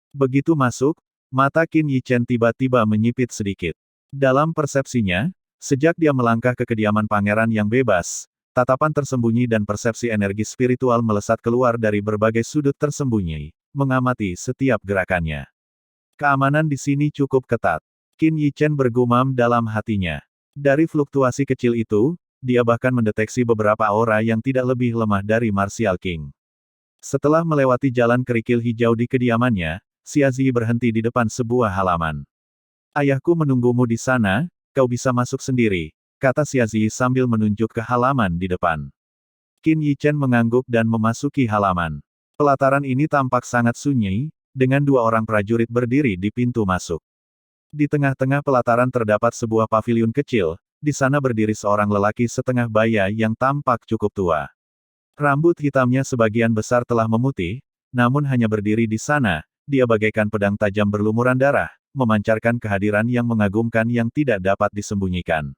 Begitu masuk, mata Qin Yichen tiba-tiba menyipit sedikit. Dalam persepsinya, sejak dia melangkah ke kediaman pangeran yang bebas, tatapan tersembunyi dan persepsi energi spiritual melesat keluar dari berbagai sudut tersembunyi, mengamati setiap gerakannya. Keamanan di sini cukup ketat. Qin Yichen bergumam dalam hatinya. Dari fluktuasi kecil itu, dia bahkan mendeteksi beberapa aura yang tidak lebih lemah dari Martial King. Setelah melewati jalan kerikil hijau di kediamannya, Xia Zi berhenti di depan sebuah halaman. Ayahku menunggumu di sana, kau bisa masuk sendiri, kata Xia Zi sambil menunjuk ke halaman di depan. Qin Yichen mengangguk dan memasuki halaman. Pelataran ini tampak sangat sunyi, dengan 2 orang prajurit berdiri di pintu masuk. Di tengah-tengah pelataran terdapat sebuah paviliun kecil, di sana berdiri seorang lelaki setengah baya yang tampak cukup tua. Rambut hitamnya sebagian besar telah memutih, namun hanya berdiri di sana, dia bagaikan pedang tajam berlumuran darah, memancarkan kehadiran yang mengagumkan yang tidak dapat disembunyikan.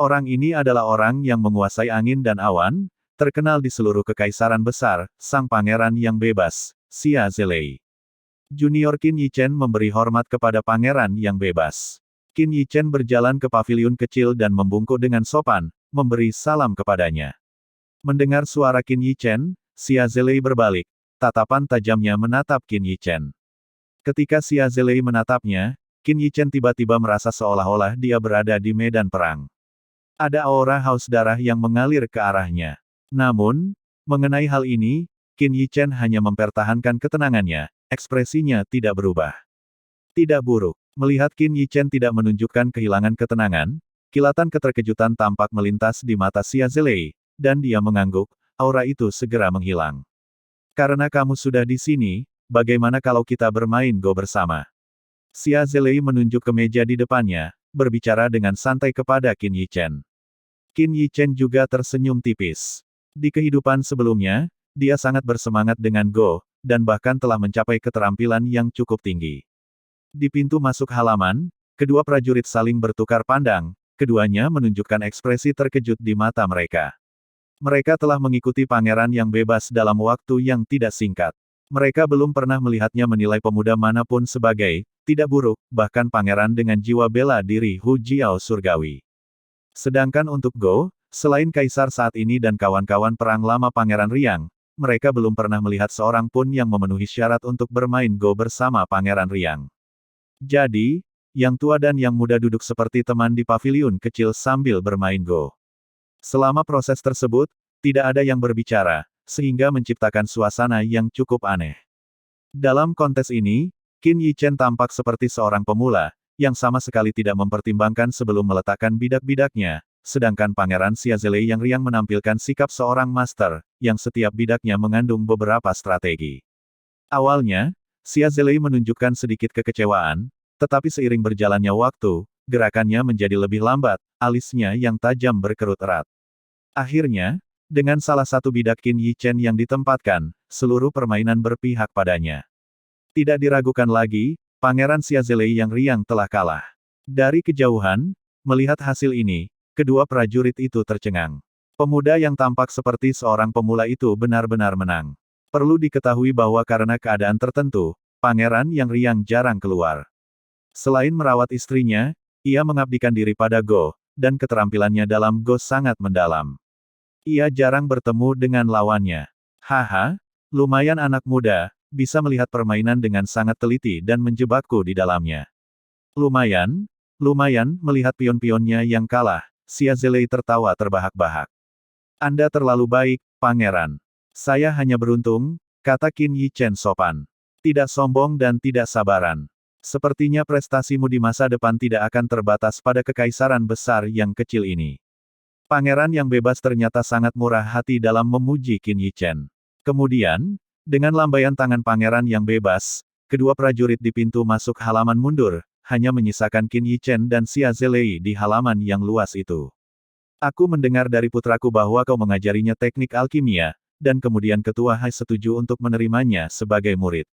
Orang ini adalah orang yang menguasai angin dan awan, terkenal di seluruh kekaisaran besar, Sang Pangeran yang Bebas, Xia Zilei. Junior Qin Yichen memberi hormat kepada Pangeran yang Bebas. Qin Yichen berjalan ke paviliun kecil dan membungkuk dengan sopan, memberi salam kepadanya. Mendengar suara Qin Yichen, Xia Zilei berbalik, tatapan tajamnya menatap Qin Yichen. Ketika Xia Zilei menatapnya, Qin Yichen tiba-tiba merasa seolah-olah dia berada di medan perang. Ada aura haus darah yang mengalir ke arahnya. Namun, mengenai hal ini, Qin Yichen hanya mempertahankan ketenangannya, ekspresinya tidak berubah. Tidak buruk. Melihat Qin Yichen tidak menunjukkan kehilangan ketenangan, kilatan keterkejutan tampak melintas di mata Xia Zilei, dan dia mengangguk, aura itu segera menghilang. Karena kamu sudah di sini, bagaimana kalau kita bermain Go bersama? Xia Zilei menunjuk ke meja di depannya, berbicara dengan santai kepada Qin Yichen. Qin Yichen juga tersenyum tipis. Di kehidupan sebelumnya, dia sangat bersemangat dengan Go, dan bahkan telah mencapai keterampilan yang cukup tinggi. Di pintu masuk halaman, kedua prajurit saling bertukar pandang, keduanya menunjukkan ekspresi terkejut di mata mereka. Mereka telah mengikuti Pangeran yang Bebas dalam waktu yang tidak singkat. Mereka belum pernah melihatnya menilai pemuda manapun sebagai tidak buruk, bahkan pangeran dengan jiwa bela diri Hu Jiao surgawi. Sedangkan untuk Go, selain kaisar saat ini dan kawan-kawan perang lama Pangeran Riang, mereka belum pernah melihat seorang pun yang memenuhi syarat untuk bermain Go bersama Pangeran Riang. Jadi, yang tua dan yang muda duduk seperti teman di paviliun kecil sambil bermain Go. Selama proses tersebut, tidak ada yang berbicara, sehingga menciptakan suasana yang cukup aneh. Dalam kontes ini, Qin Yichen tampak seperti seorang pemula, yang sama sekali tidak mempertimbangkan sebelum meletakkan bidak-bidaknya, sedangkan Pangeran Xiazelei yang riang menampilkan sikap seorang master, yang setiap bidaknya mengandung beberapa strategi. Awalnya, Xiazelei menunjukkan sedikit kekecewaan, tetapi seiring berjalannya waktu, gerakannya menjadi lebih lambat, alisnya yang tajam berkerut erat. Akhirnya, dengan salah satu bidak Qin Yichen yang ditempatkan, seluruh permainan berpihak padanya. Tidak diragukan lagi, Pangeran Xiazelei yang riang telah kalah. Dari kejauhan, melihat hasil ini, kedua prajurit itu tercengang. Pemuda yang tampak seperti seorang pemula itu benar-benar menang. Perlu diketahui bahwa karena keadaan tertentu, Pangeran yang riang jarang keluar. Selain merawat istrinya, ia mengabdikan diri pada Go, dan keterampilannya dalam Go sangat mendalam. Ia jarang bertemu dengan lawannya. Haha, lumayan anak muda, bisa melihat permainan dengan sangat teliti dan menjebakku di dalamnya. Lumayan melihat pion-pionnya yang kalah, Xiazelei tertawa terbahak-bahak. Anda terlalu baik, Pangeran. Saya hanya beruntung, kata Qin Yichen sopan. Tidak sombong dan tidak sabaran. Sepertinya prestasimu di masa depan tidak akan terbatas pada kekaisaran besar yang kecil ini. Pangeran yang bebas ternyata sangat murah hati dalam memuji Qin Yichen. Kemudian, dengan lambaian tangan pangeran yang bebas, kedua prajurit di pintu masuk halaman mundur, hanya menyisakan Qin Yichen dan Xiazelei di halaman yang luas itu. Aku mendengar dari putraku bahwa kau mengajarinya teknik alkimia, dan kemudian ketua Hai setuju untuk menerimanya sebagai murid.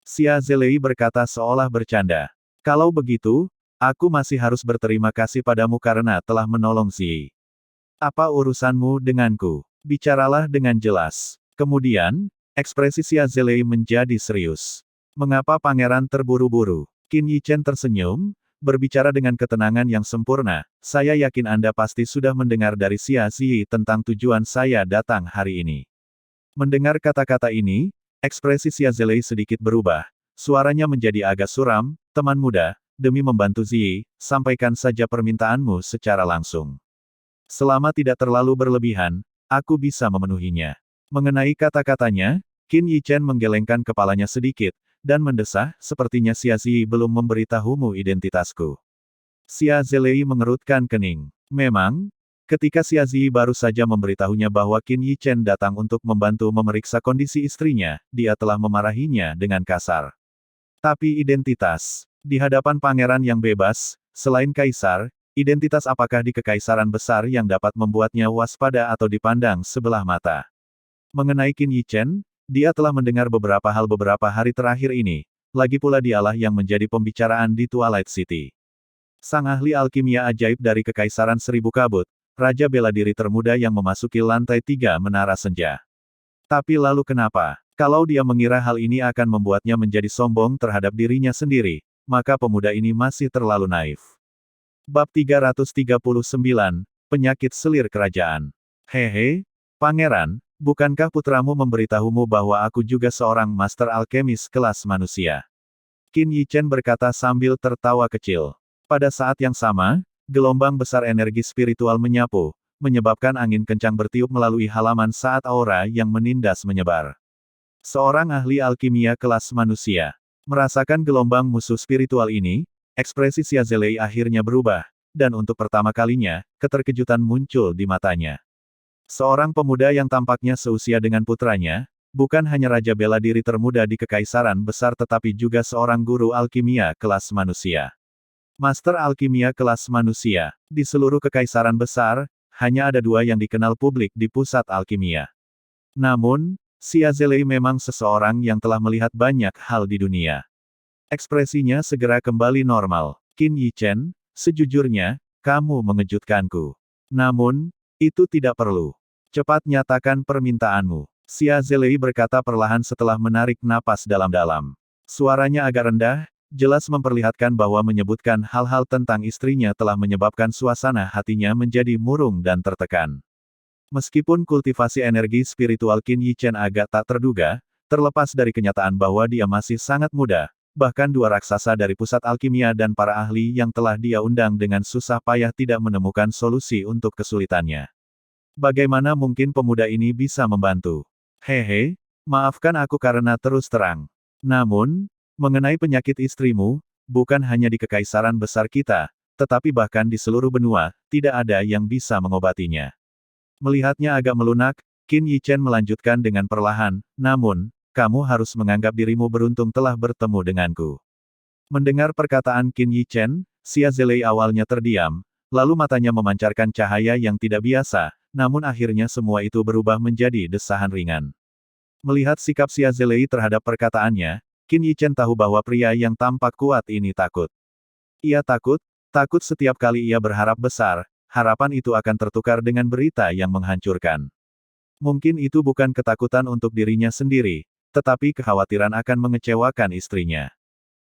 Xiazelei berkata seolah bercanda. Kalau begitu, aku masih harus berterima kasih padamu karena telah menolong Zi. Apa urusanmu denganku? Bicaralah dengan jelas. Kemudian, ekspresi Xiazelei menjadi serius. Mengapa pangeran terburu-buru? Qin Yichen tersenyum, berbicara dengan ketenangan yang sempurna. Saya yakin Anda pasti sudah mendengar dari Xia Zi tentang tujuan saya datang hari ini. Mendengar kata-kata ini, ekspresi Xiazelei sedikit berubah. Suaranya menjadi agak suram. Teman muda, demi membantu Zi, sampaikan saja permintaanmu secara langsung. Selama tidak terlalu berlebihan, aku bisa memenuhinya. Mengenai kata-katanya, Qin Yichen menggelengkan kepalanya sedikit, dan mendesah, sepertinya Xia Zi belum memberitahumu identitasku. Xiazelei mengerutkan kening. Memang, ketika Xia Zi baru saja memberitahunya bahwa Qin Yichen datang untuk membantu memeriksa kondisi istrinya, dia telah memarahinya dengan kasar. Tapi identitas, di hadapan pangeran yang bebas, selain kaisar, identitas apakah di kekaisaran besar yang dapat membuatnya waspada atau dipandang sebelah mata? Mengenai Qin Yichen, dia telah mendengar beberapa hal beberapa hari terakhir ini, lagi pula dialah yang menjadi pembicaraan di Twilight City. Sang ahli alkimia ajaib dari Kekaisaran Seribu Kabut, Raja Bela Diri termuda yang memasuki lantai 3 Menara Senja. Tapi lalu kenapa? Kalau dia mengira hal ini akan membuatnya menjadi sombong terhadap dirinya sendiri, maka pemuda ini masih terlalu naif. Bab 339, Penyakit Selir Kerajaan. Hehe, Pangeran, bukankah putramu memberitahumu bahwa aku juga seorang master alkemis kelas manusia? Qin Yichen berkata sambil tertawa kecil. Pada saat yang sama, gelombang besar energi spiritual menyapu, menyebabkan angin kencang bertiup melalui halaman saat aura yang menindas menyebar. Seorang ahli alkimia kelas manusia. Merasakan gelombang musuh spiritual ini, ekspresi Xiazelei akhirnya berubah, dan untuk pertama kalinya, keterkejutan muncul di matanya. Seorang pemuda yang tampaknya seusia dengan putranya, bukan hanya Raja Bela Diri termuda di Kekaisaran Besar tetapi juga seorang guru alkimia kelas manusia. Master alkimia kelas manusia, di seluruh Kekaisaran Besar, hanya ada 2 yang dikenal publik di pusat alkimia. Namun, Xiazelei memang seseorang yang telah melihat banyak hal di dunia. Ekspresinya segera kembali normal. Qin Yichen, sejujurnya, kamu mengejutkanku. Namun, itu tidak perlu. Cepat nyatakan permintaanmu. Xiazelei berkata perlahan setelah menarik napas dalam-dalam. Suaranya agak rendah, jelas memperlihatkan bahwa menyebutkan hal-hal tentang istrinya telah menyebabkan suasana hatinya menjadi murung dan tertekan. Meskipun kultivasi energi spiritual Qin Yichen agak tak terduga, terlepas dari kenyataan bahwa dia masih sangat muda, bahkan dua raksasa dari pusat alkimia dan para ahli yang telah dia undang dengan susah payah tidak menemukan solusi untuk kesulitannya. Bagaimana mungkin pemuda ini bisa membantu? Hehe, maafkan aku karena terus terang. Namun, mengenai penyakit istrimu, bukan hanya di kekaisaran besar kita, tetapi bahkan di seluruh benua, tidak ada yang bisa mengobatinya. Melihatnya agak melunak, Qin Yichen melanjutkan dengan perlahan, namun, kamu harus menganggap dirimu beruntung telah bertemu denganku. Mendengar perkataan Qin Yichen, Xia Zelei awalnya terdiam, lalu matanya memancarkan cahaya yang tidak biasa, namun akhirnya semua itu berubah menjadi desahan ringan. Melihat sikap Xia Zelei terhadap perkataannya, Qin Yichen tahu bahwa pria yang tampak kuat ini takut. Ia takut setiap kali ia berharap besar, harapan itu akan tertukar dengan berita yang menghancurkan. Mungkin itu bukan ketakutan untuk dirinya sendiri, tetapi kekhawatiran akan mengecewakan istrinya.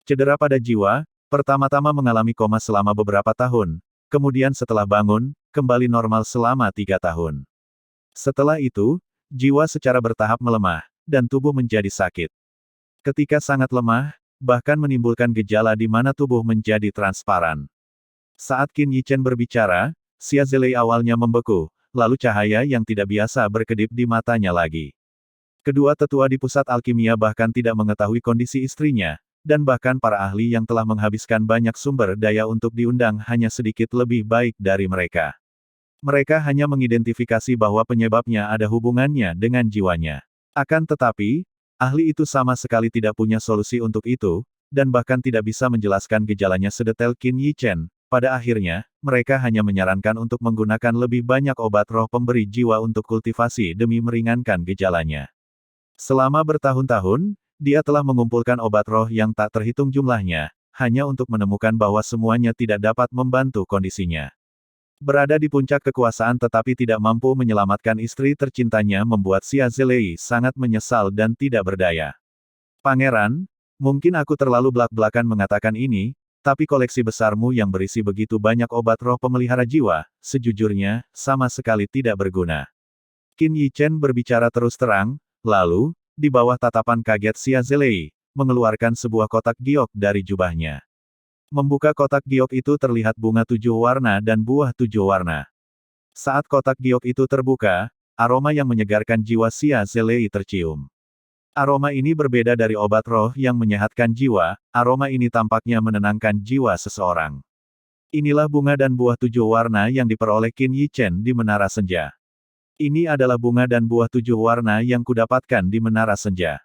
Cedera pada jiwa, pertama-tama mengalami koma selama beberapa tahun, kemudian setelah bangun, kembali normal selama 3 tahun. Setelah itu, jiwa secara bertahap melemah, dan tubuh menjadi sakit. Ketika sangat lemah, bahkan menimbulkan gejala di mana tubuh menjadi transparan. Saat Qin Yichen berbicara, Xia Zelei awalnya membeku, lalu cahaya yang tidak biasa berkedip di matanya lagi. Kedua tetua di pusat alkimia bahkan tidak mengetahui kondisi istrinya, dan bahkan para ahli yang telah menghabiskan banyak sumber daya untuk diundang hanya sedikit lebih baik dari mereka. Mereka hanya mengidentifikasi bahwa penyebabnya ada hubungannya dengan jiwanya. Akan tetapi, ahli itu sama sekali tidak punya solusi untuk itu, dan bahkan tidak bisa menjelaskan gejalanya sedetail Qin Yichen. Pada akhirnya, mereka hanya menyarankan untuk menggunakan lebih banyak obat roh pemberi jiwa untuk kultivasi demi meringankan gejalanya. Selama bertahun-tahun, dia telah mengumpulkan obat roh yang tak terhitung jumlahnya, hanya untuk menemukan bahwa semuanya tidak dapat membantu kondisinya. Berada di puncak kekuasaan tetapi tidak mampu menyelamatkan istri tercintanya membuat Xia Zelei sangat menyesal dan tidak berdaya. Pangeran, mungkin aku terlalu belak-belakan mengatakan ini, tapi koleksi besarmu yang berisi begitu banyak obat roh pemelihara jiwa, sejujurnya, sama sekali tidak berguna. Qin Yichen berbicara terus terang, lalu, di bawah tatapan kaget Xia Zelei, mengeluarkan sebuah kotak giok dari jubahnya. Membuka kotak giok itu terlihat bunga 7 warna dan buah 7 warna. Saat kotak giok itu terbuka, aroma yang menyegarkan jiwa Xia Zelei tercium. Aroma ini berbeda dari obat roh yang menyehatkan jiwa, aroma ini tampaknya menenangkan jiwa seseorang. Inilah bunga dan buah 7 warna yang diperoleh Qin Yichen di Menara Senja. Ini adalah bunga dan buah 7 warna yang kudapatkan di Menara Senja.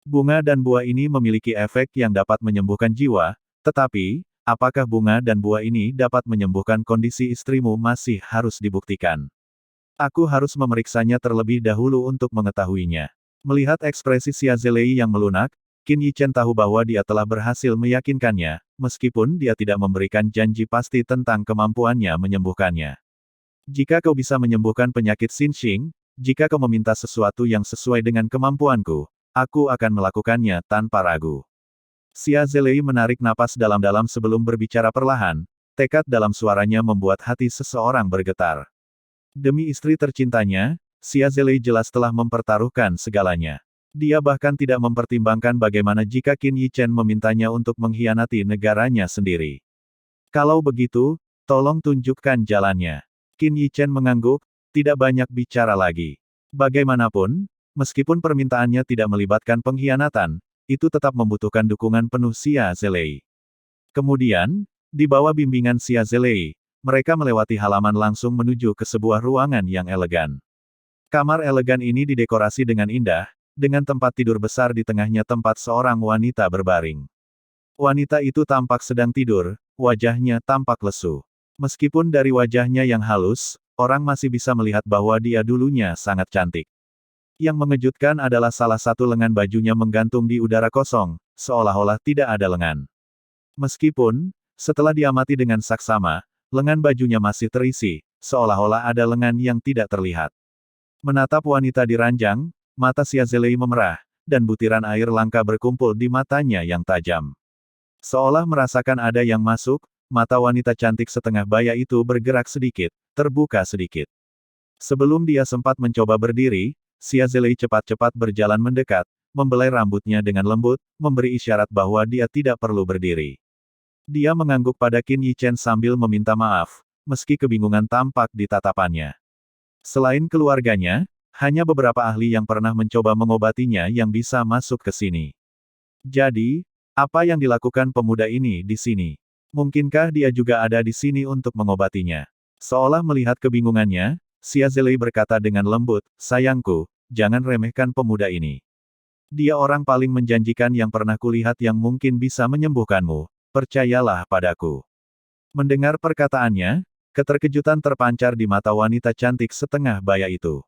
Bunga dan buah ini memiliki efek yang dapat menyembuhkan jiwa, tetapi, apakah bunga dan buah ini dapat menyembuhkan kondisi istrimu masih harus dibuktikan. Aku harus memeriksanya terlebih dahulu untuk mengetahuinya. Melihat ekspresi Xia Zelei yang melunak, Qin Yichen tahu bahwa dia telah berhasil meyakinkannya, meskipun dia tidak memberikan janji pasti tentang kemampuannya menyembuhkannya. Jika kau bisa menyembuhkan penyakit Xinxing, jika kau meminta sesuatu yang sesuai dengan kemampuanku, aku akan melakukannya tanpa ragu. Xia Zelei menarik napas dalam-dalam sebelum berbicara perlahan, tekad dalam suaranya membuat hati seseorang bergetar. Demi istri tercintanya, Xia Zelei jelas telah mempertaruhkan segalanya. Dia bahkan tidak mempertimbangkan bagaimana jika Qin Yichen memintanya untuk mengkhianati negaranya sendiri. Kalau begitu, tolong tunjukkan jalannya. Qin Yichen mengangguk, tidak banyak bicara lagi. Bagaimanapun, meskipun permintaannya tidak melibatkan pengkhianatan, itu tetap membutuhkan dukungan penuh Xia Zelei. Kemudian, di bawah bimbingan Xia Zelei, mereka melewati halaman langsung menuju ke sebuah ruangan yang elegan. Kamar elegan ini didekorasi dengan indah, dengan tempat tidur besar di tengahnya tempat seorang wanita berbaring. Wanita itu tampak sedang tidur, wajahnya tampak lesu. Meskipun dari wajahnya yang halus, orang masih bisa melihat bahwa dia dulunya sangat cantik. Yang mengejutkan adalah salah satu lengan bajunya menggantung di udara kosong, seolah-olah tidak ada lengan. Meskipun, setelah diamati dengan saksama, lengan bajunya masih terisi, seolah-olah ada lengan yang tidak terlihat. Menatap wanita di ranjang, mata Xia Zelei memerah, dan butiran air langka berkumpul di matanya yang tajam. Seolah merasakan ada yang masuk, mata wanita cantik setengah baya itu bergerak sedikit, terbuka sedikit. Sebelum dia sempat mencoba berdiri, Xia Zelei cepat-cepat berjalan mendekat, membelai rambutnya dengan lembut, memberi isyarat bahwa dia tidak perlu berdiri. Dia mengangguk pada Qin Yichen sambil meminta maaf, meski kebingungan tampak di tatapannya. Selain keluarganya, hanya beberapa ahli yang pernah mencoba mengobatinya yang bisa masuk ke sini. Jadi, apa yang dilakukan pemuda ini di sini? Mungkinkah dia juga ada di sini untuk mengobatinya? Seolah melihat kebingungannya, Xia Zhelei berkata dengan lembut, sayangku, jangan remehkan pemuda ini. Dia orang paling menjanjikan yang pernah kulihat yang mungkin bisa menyembuhkanmu, percayalah padaku. Mendengar perkataannya, keterkejutan terpancar di mata wanita cantik setengah baya itu.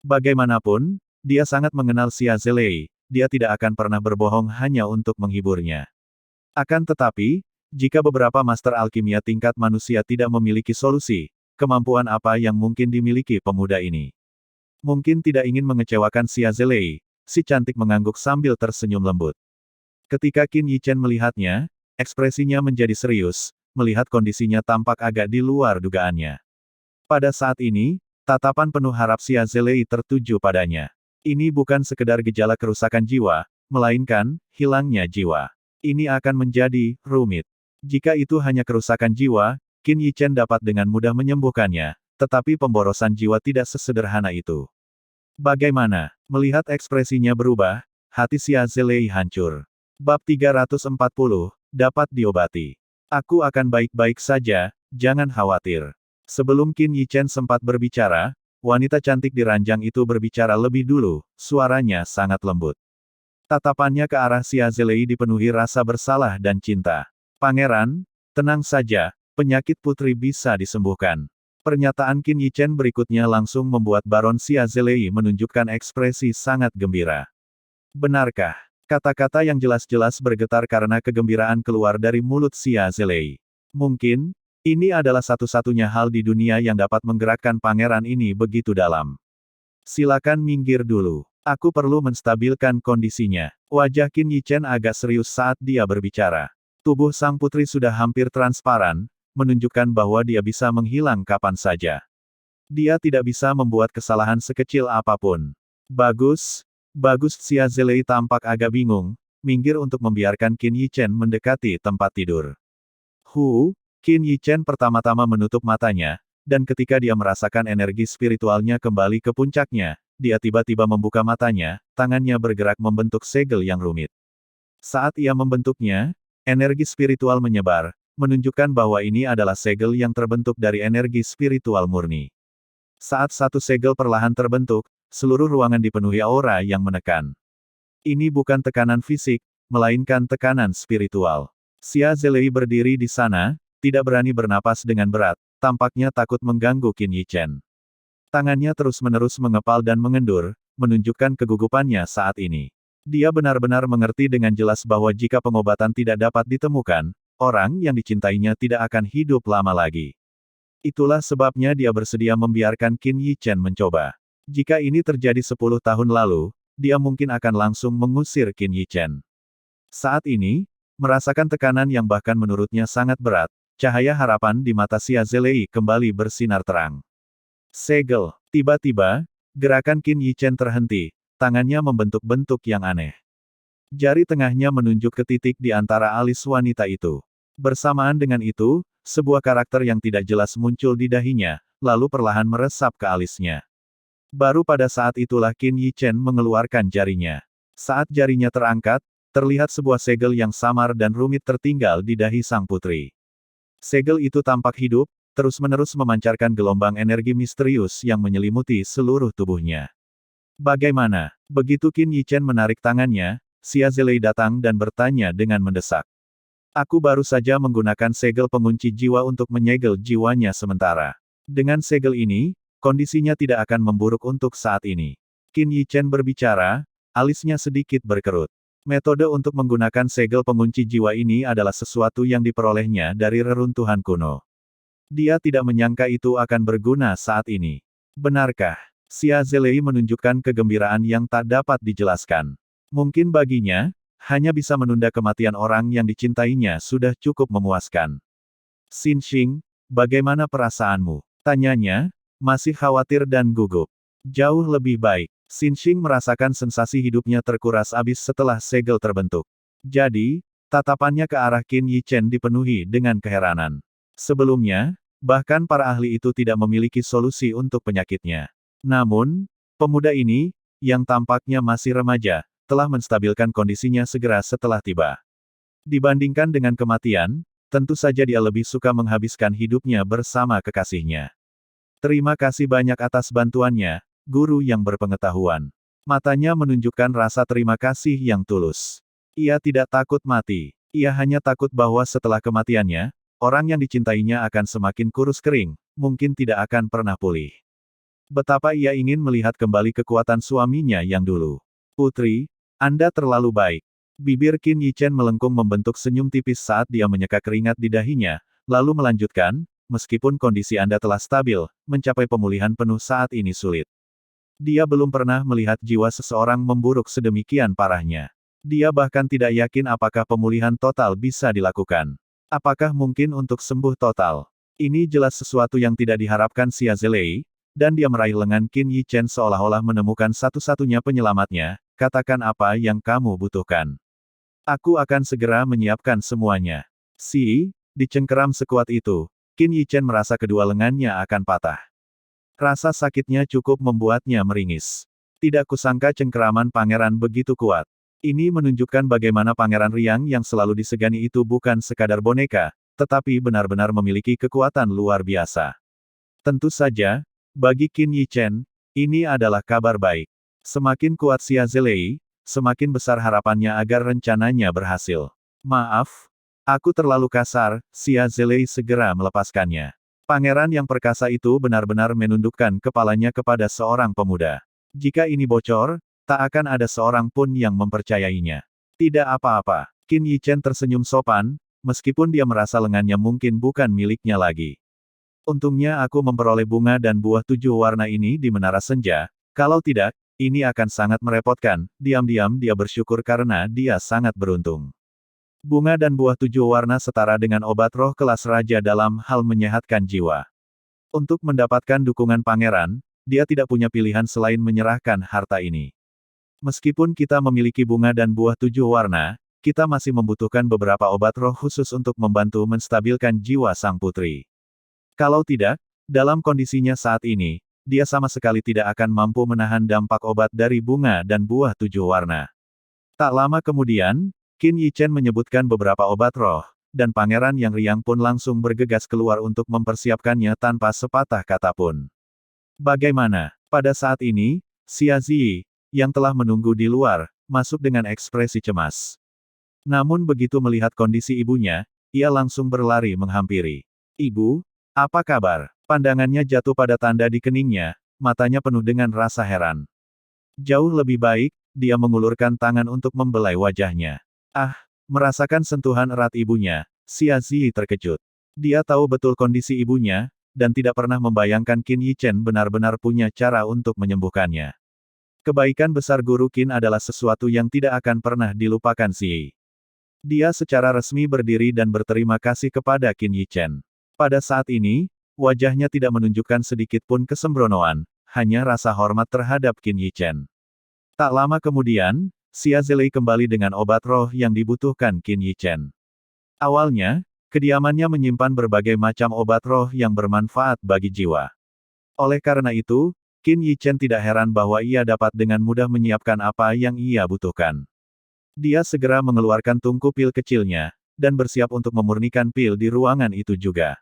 Bagaimanapun, dia sangat mengenal Xia Zhelei, dia tidak akan pernah berbohong hanya untuk menghiburnya. Akan tetapi, jika beberapa master alkimia tingkat manusia tidak memiliki solusi, kemampuan apa yang mungkin dimiliki pemuda ini? Mungkin tidak ingin mengecewakan Xia Zhelei, si cantik mengangguk sambil tersenyum lembut. Ketika Qin Yichen melihatnya, ekspresinya menjadi serius, melihat kondisinya tampak agak di luar dugaannya. Pada saat ini, tatapan penuh harap Xia Zhelei tertuju padanya. Ini bukan sekedar gejala kerusakan jiwa, melainkan, hilangnya jiwa. Ini akan menjadi rumit. Jika itu hanya kerusakan jiwa, Qin Yichen dapat dengan mudah menyembuhkannya, tetapi pemborosan jiwa tidak sesederhana itu. Bagaimana? Melihat ekspresinya berubah, hati Xia Zhelei hancur. Bab 340, dapat diobati. Aku akan baik-baik saja, jangan khawatir. Sebelum Qin Yichen sempat berbicara, wanita cantik di ranjang itu berbicara lebih dulu, suaranya sangat lembut. Tatapannya ke arah Xia Zhelei dipenuhi rasa bersalah dan cinta. Pangeran, tenang saja, penyakit putri bisa disembuhkan. Pernyataan Qin Yichen berikutnya langsung membuat Baron Xia Zhelei menunjukkan ekspresi sangat gembira. Benarkah? Kata-kata yang jelas-jelas bergetar karena kegembiraan keluar dari mulut Xia Zhelei. Mungkin, ini adalah satu-satunya hal di dunia yang dapat menggerakkan pangeran ini begitu dalam. Silakan minggir dulu. Aku perlu menstabilkan kondisinya. Wajah Qin Yichen agak serius saat dia berbicara. Tubuh sang putri sudah hampir transparan, menunjukkan bahwa dia bisa menghilang kapan saja. Dia tidak bisa membuat kesalahan sekecil apapun. Bagus. Bagus. Xia Zhelei tampak agak bingung, minggir untuk membiarkan Qin Yichen mendekati tempat tidur. Qin Yichen pertama-tama menutup matanya, dan ketika dia merasakan energi spiritualnya kembali ke puncaknya, dia tiba-tiba membuka matanya, tangannya bergerak membentuk segel yang rumit. Saat ia membentuknya, energi spiritual menyebar, menunjukkan bahwa ini adalah segel yang terbentuk dari energi spiritual murni. Saat satu segel perlahan terbentuk, seluruh ruangan dipenuhi aura yang menekan. Ini bukan tekanan fisik, melainkan tekanan spiritual. Xia Zhelei berdiri di sana, tidak berani bernapas dengan berat, tampaknya takut mengganggu Qin Yichen. Tangannya terus-menerus mengepal dan mengendur, menunjukkan kegugupannya saat ini. Dia benar-benar mengerti dengan jelas bahwa jika pengobatan tidak dapat ditemukan, orang yang dicintainya tidak akan hidup lama lagi. Itulah sebabnya dia bersedia membiarkan Qin Yichen mencoba. Jika ini terjadi 10 tahun lalu, dia mungkin akan langsung mengusir Qin Yichen. Saat ini, merasakan tekanan yang bahkan menurutnya sangat berat, cahaya harapan di mata Xia Zhelei kembali bersinar terang. Segel. Tiba-tiba, gerakan Qin Yichen terhenti, tangannya membentuk bentuk yang aneh. Jari tengahnya menunjuk ke titik di antara alis wanita itu. Bersamaan dengan itu, sebuah karakter yang tidak jelas muncul di dahinya, lalu perlahan meresap ke alisnya. Baru pada saat itulah Qin Yichen mengeluarkan jarinya. Saat jarinya terangkat, terlihat sebuah segel yang samar dan rumit tertinggal di dahi sang putri. Segel itu tampak hidup, terus-menerus memancarkan gelombang energi misterius yang menyelimuti seluruh tubuhnya. Bagaimana? Begitu Qin Yichen menarik tangannya, Xia Zhelei datang dan bertanya dengan mendesak. Aku baru saja menggunakan segel pengunci jiwa untuk menyegel jiwanya sementara. Dengan segel ini, kondisinya tidak akan memburuk untuk saat ini. Qin Yichen berbicara, alisnya sedikit berkerut. Metode untuk menggunakan segel pengunci jiwa ini adalah sesuatu yang diperolehnya dari reruntuhan kuno. Dia tidak menyangka itu akan berguna saat ini. Benarkah? Xia Zhelei menunjukkan kegembiraan yang tak dapat dijelaskan. Mungkin baginya, hanya bisa menunda kematian orang yang dicintainya sudah cukup memuaskan. Xin Xing, bagaimana perasaanmu? Tanyanya, masih khawatir dan gugup. Jauh lebih baik. Xinxing merasakan sensasi hidupnya terkuras abis setelah segel terbentuk. Jadi, tatapannya ke arah Qin Yichen dipenuhi dengan keheranan. Sebelumnya, bahkan para ahli itu tidak memiliki solusi untuk penyakitnya. Namun, pemuda ini, yang tampaknya masih remaja, telah menstabilkan kondisinya segera setelah tiba. Dibandingkan dengan kematian, tentu saja dia lebih suka menghabiskan hidupnya bersama kekasihnya. Terima kasih banyak atas bantuannya, guru yang berpengetahuan. Matanya menunjukkan rasa terima kasih yang tulus. Ia tidak takut mati. Ia hanya takut bahwa setelah kematiannya, orang yang dicintainya akan semakin kurus kering, mungkin tidak akan pernah pulih. Betapa ia ingin melihat kembali kekuatan suaminya yang dulu. Putri, Anda terlalu baik. Bibir Qin Yichen melengkung membentuk senyum tipis saat dia menyeka keringat di dahinya, lalu melanjutkan, meskipun kondisi Anda telah stabil, mencapai pemulihan penuh saat ini sulit. Dia belum pernah melihat jiwa seseorang memburuk sedemikian parahnya. Dia bahkan tidak yakin apakah pemulihan total bisa dilakukan. Apakah mungkin untuk sembuh total? Ini jelas sesuatu yang tidak diharapkan Xia Zelei, dan dia meraih lengan Qin Yichen seolah-olah menemukan satu-satunya penyelamatnya. Katakan apa yang kamu butuhkan. Aku akan segera menyiapkan semuanya. Dicengkeram sekuat itu, Qin Yichen merasa kedua lengannya akan patah. Rasa sakitnya cukup membuatnya meringis. Tidak kusangka cengkeraman pangeran begitu kuat. Ini menunjukkan bagaimana pangeran Riang yang selalu disegani itu bukan sekadar boneka, tetapi benar-benar memiliki kekuatan luar biasa. Tentu saja, bagi Qin Yichen, ini adalah kabar baik. Semakin kuat Xia Zelei, semakin besar harapannya agar rencananya berhasil. Maaf, aku terlalu kasar, Xia Zelei segera melepaskannya. Pangeran yang perkasa itu benar-benar menundukkan kepalanya kepada seorang pemuda. Jika ini bocor, tak akan ada seorang pun yang mempercayainya. Tidak apa-apa, Qin Yichen tersenyum sopan, meskipun dia merasa lengannya mungkin bukan miliknya lagi. Untungnya aku memperoleh bunga dan buah 7 warna ini di Menara Senja, kalau tidak, ini akan sangat merepotkan. Diam-diam dia bersyukur karena dia sangat beruntung. Bunga dan buah 7 warna setara dengan obat roh kelas raja dalam hal menyehatkan jiwa. Untuk mendapatkan dukungan pangeran, dia tidak punya pilihan selain menyerahkan harta ini. Meskipun kita memiliki bunga dan buah 7 warna, kita masih membutuhkan beberapa obat roh khusus untuk membantu menstabilkan jiwa sang putri. Kalau tidak, dalam kondisinya saat ini, dia sama sekali tidak akan mampu menahan dampak obat dari bunga dan buah 7 warna. Tak lama kemudian, Qin Yichen menyebutkan beberapa obat roh, dan pangeran yang riang pun langsung bergegas keluar untuk mempersiapkannya tanpa sepatah kata pun. Bagaimana? Pada saat ini, Xia Ziyi, yang telah menunggu di luar, masuk dengan ekspresi cemas. Namun begitu melihat kondisi ibunya, ia langsung berlari menghampiri. Ibu, apa kabar? Pandangannya jatuh pada tanda di keningnya, matanya penuh dengan rasa heran. Jauh lebih baik, dia mengulurkan tangan untuk membelai wajahnya. Merasakan sentuhan erat ibunya, Xia Ziyi terkejut. Dia tahu betul kondisi ibunya, dan tidak pernah membayangkan Qin Yichen benar-benar punya cara untuk menyembuhkannya. Kebaikan besar Guru Qin adalah sesuatu yang tidak akan pernah dilupakan Ziyi. Dia secara resmi berdiri dan berterima kasih kepada Qin Yichen. Pada saat ini, wajahnya tidak menunjukkan sedikit pun kesembronoan, hanya rasa hormat terhadap Qin Yichen. Tak lama kemudian, Xia Zelei kembali dengan obat roh yang dibutuhkan Qin Yichen. Awalnya, kediamannya menyimpan berbagai macam obat roh yang bermanfaat bagi jiwa. Oleh karena itu, Qin Yichen tidak heran bahwa ia dapat dengan mudah menyiapkan apa yang ia butuhkan. Dia segera mengeluarkan tungku pil kecilnya, dan bersiap untuk memurnikan pil di ruangan itu juga.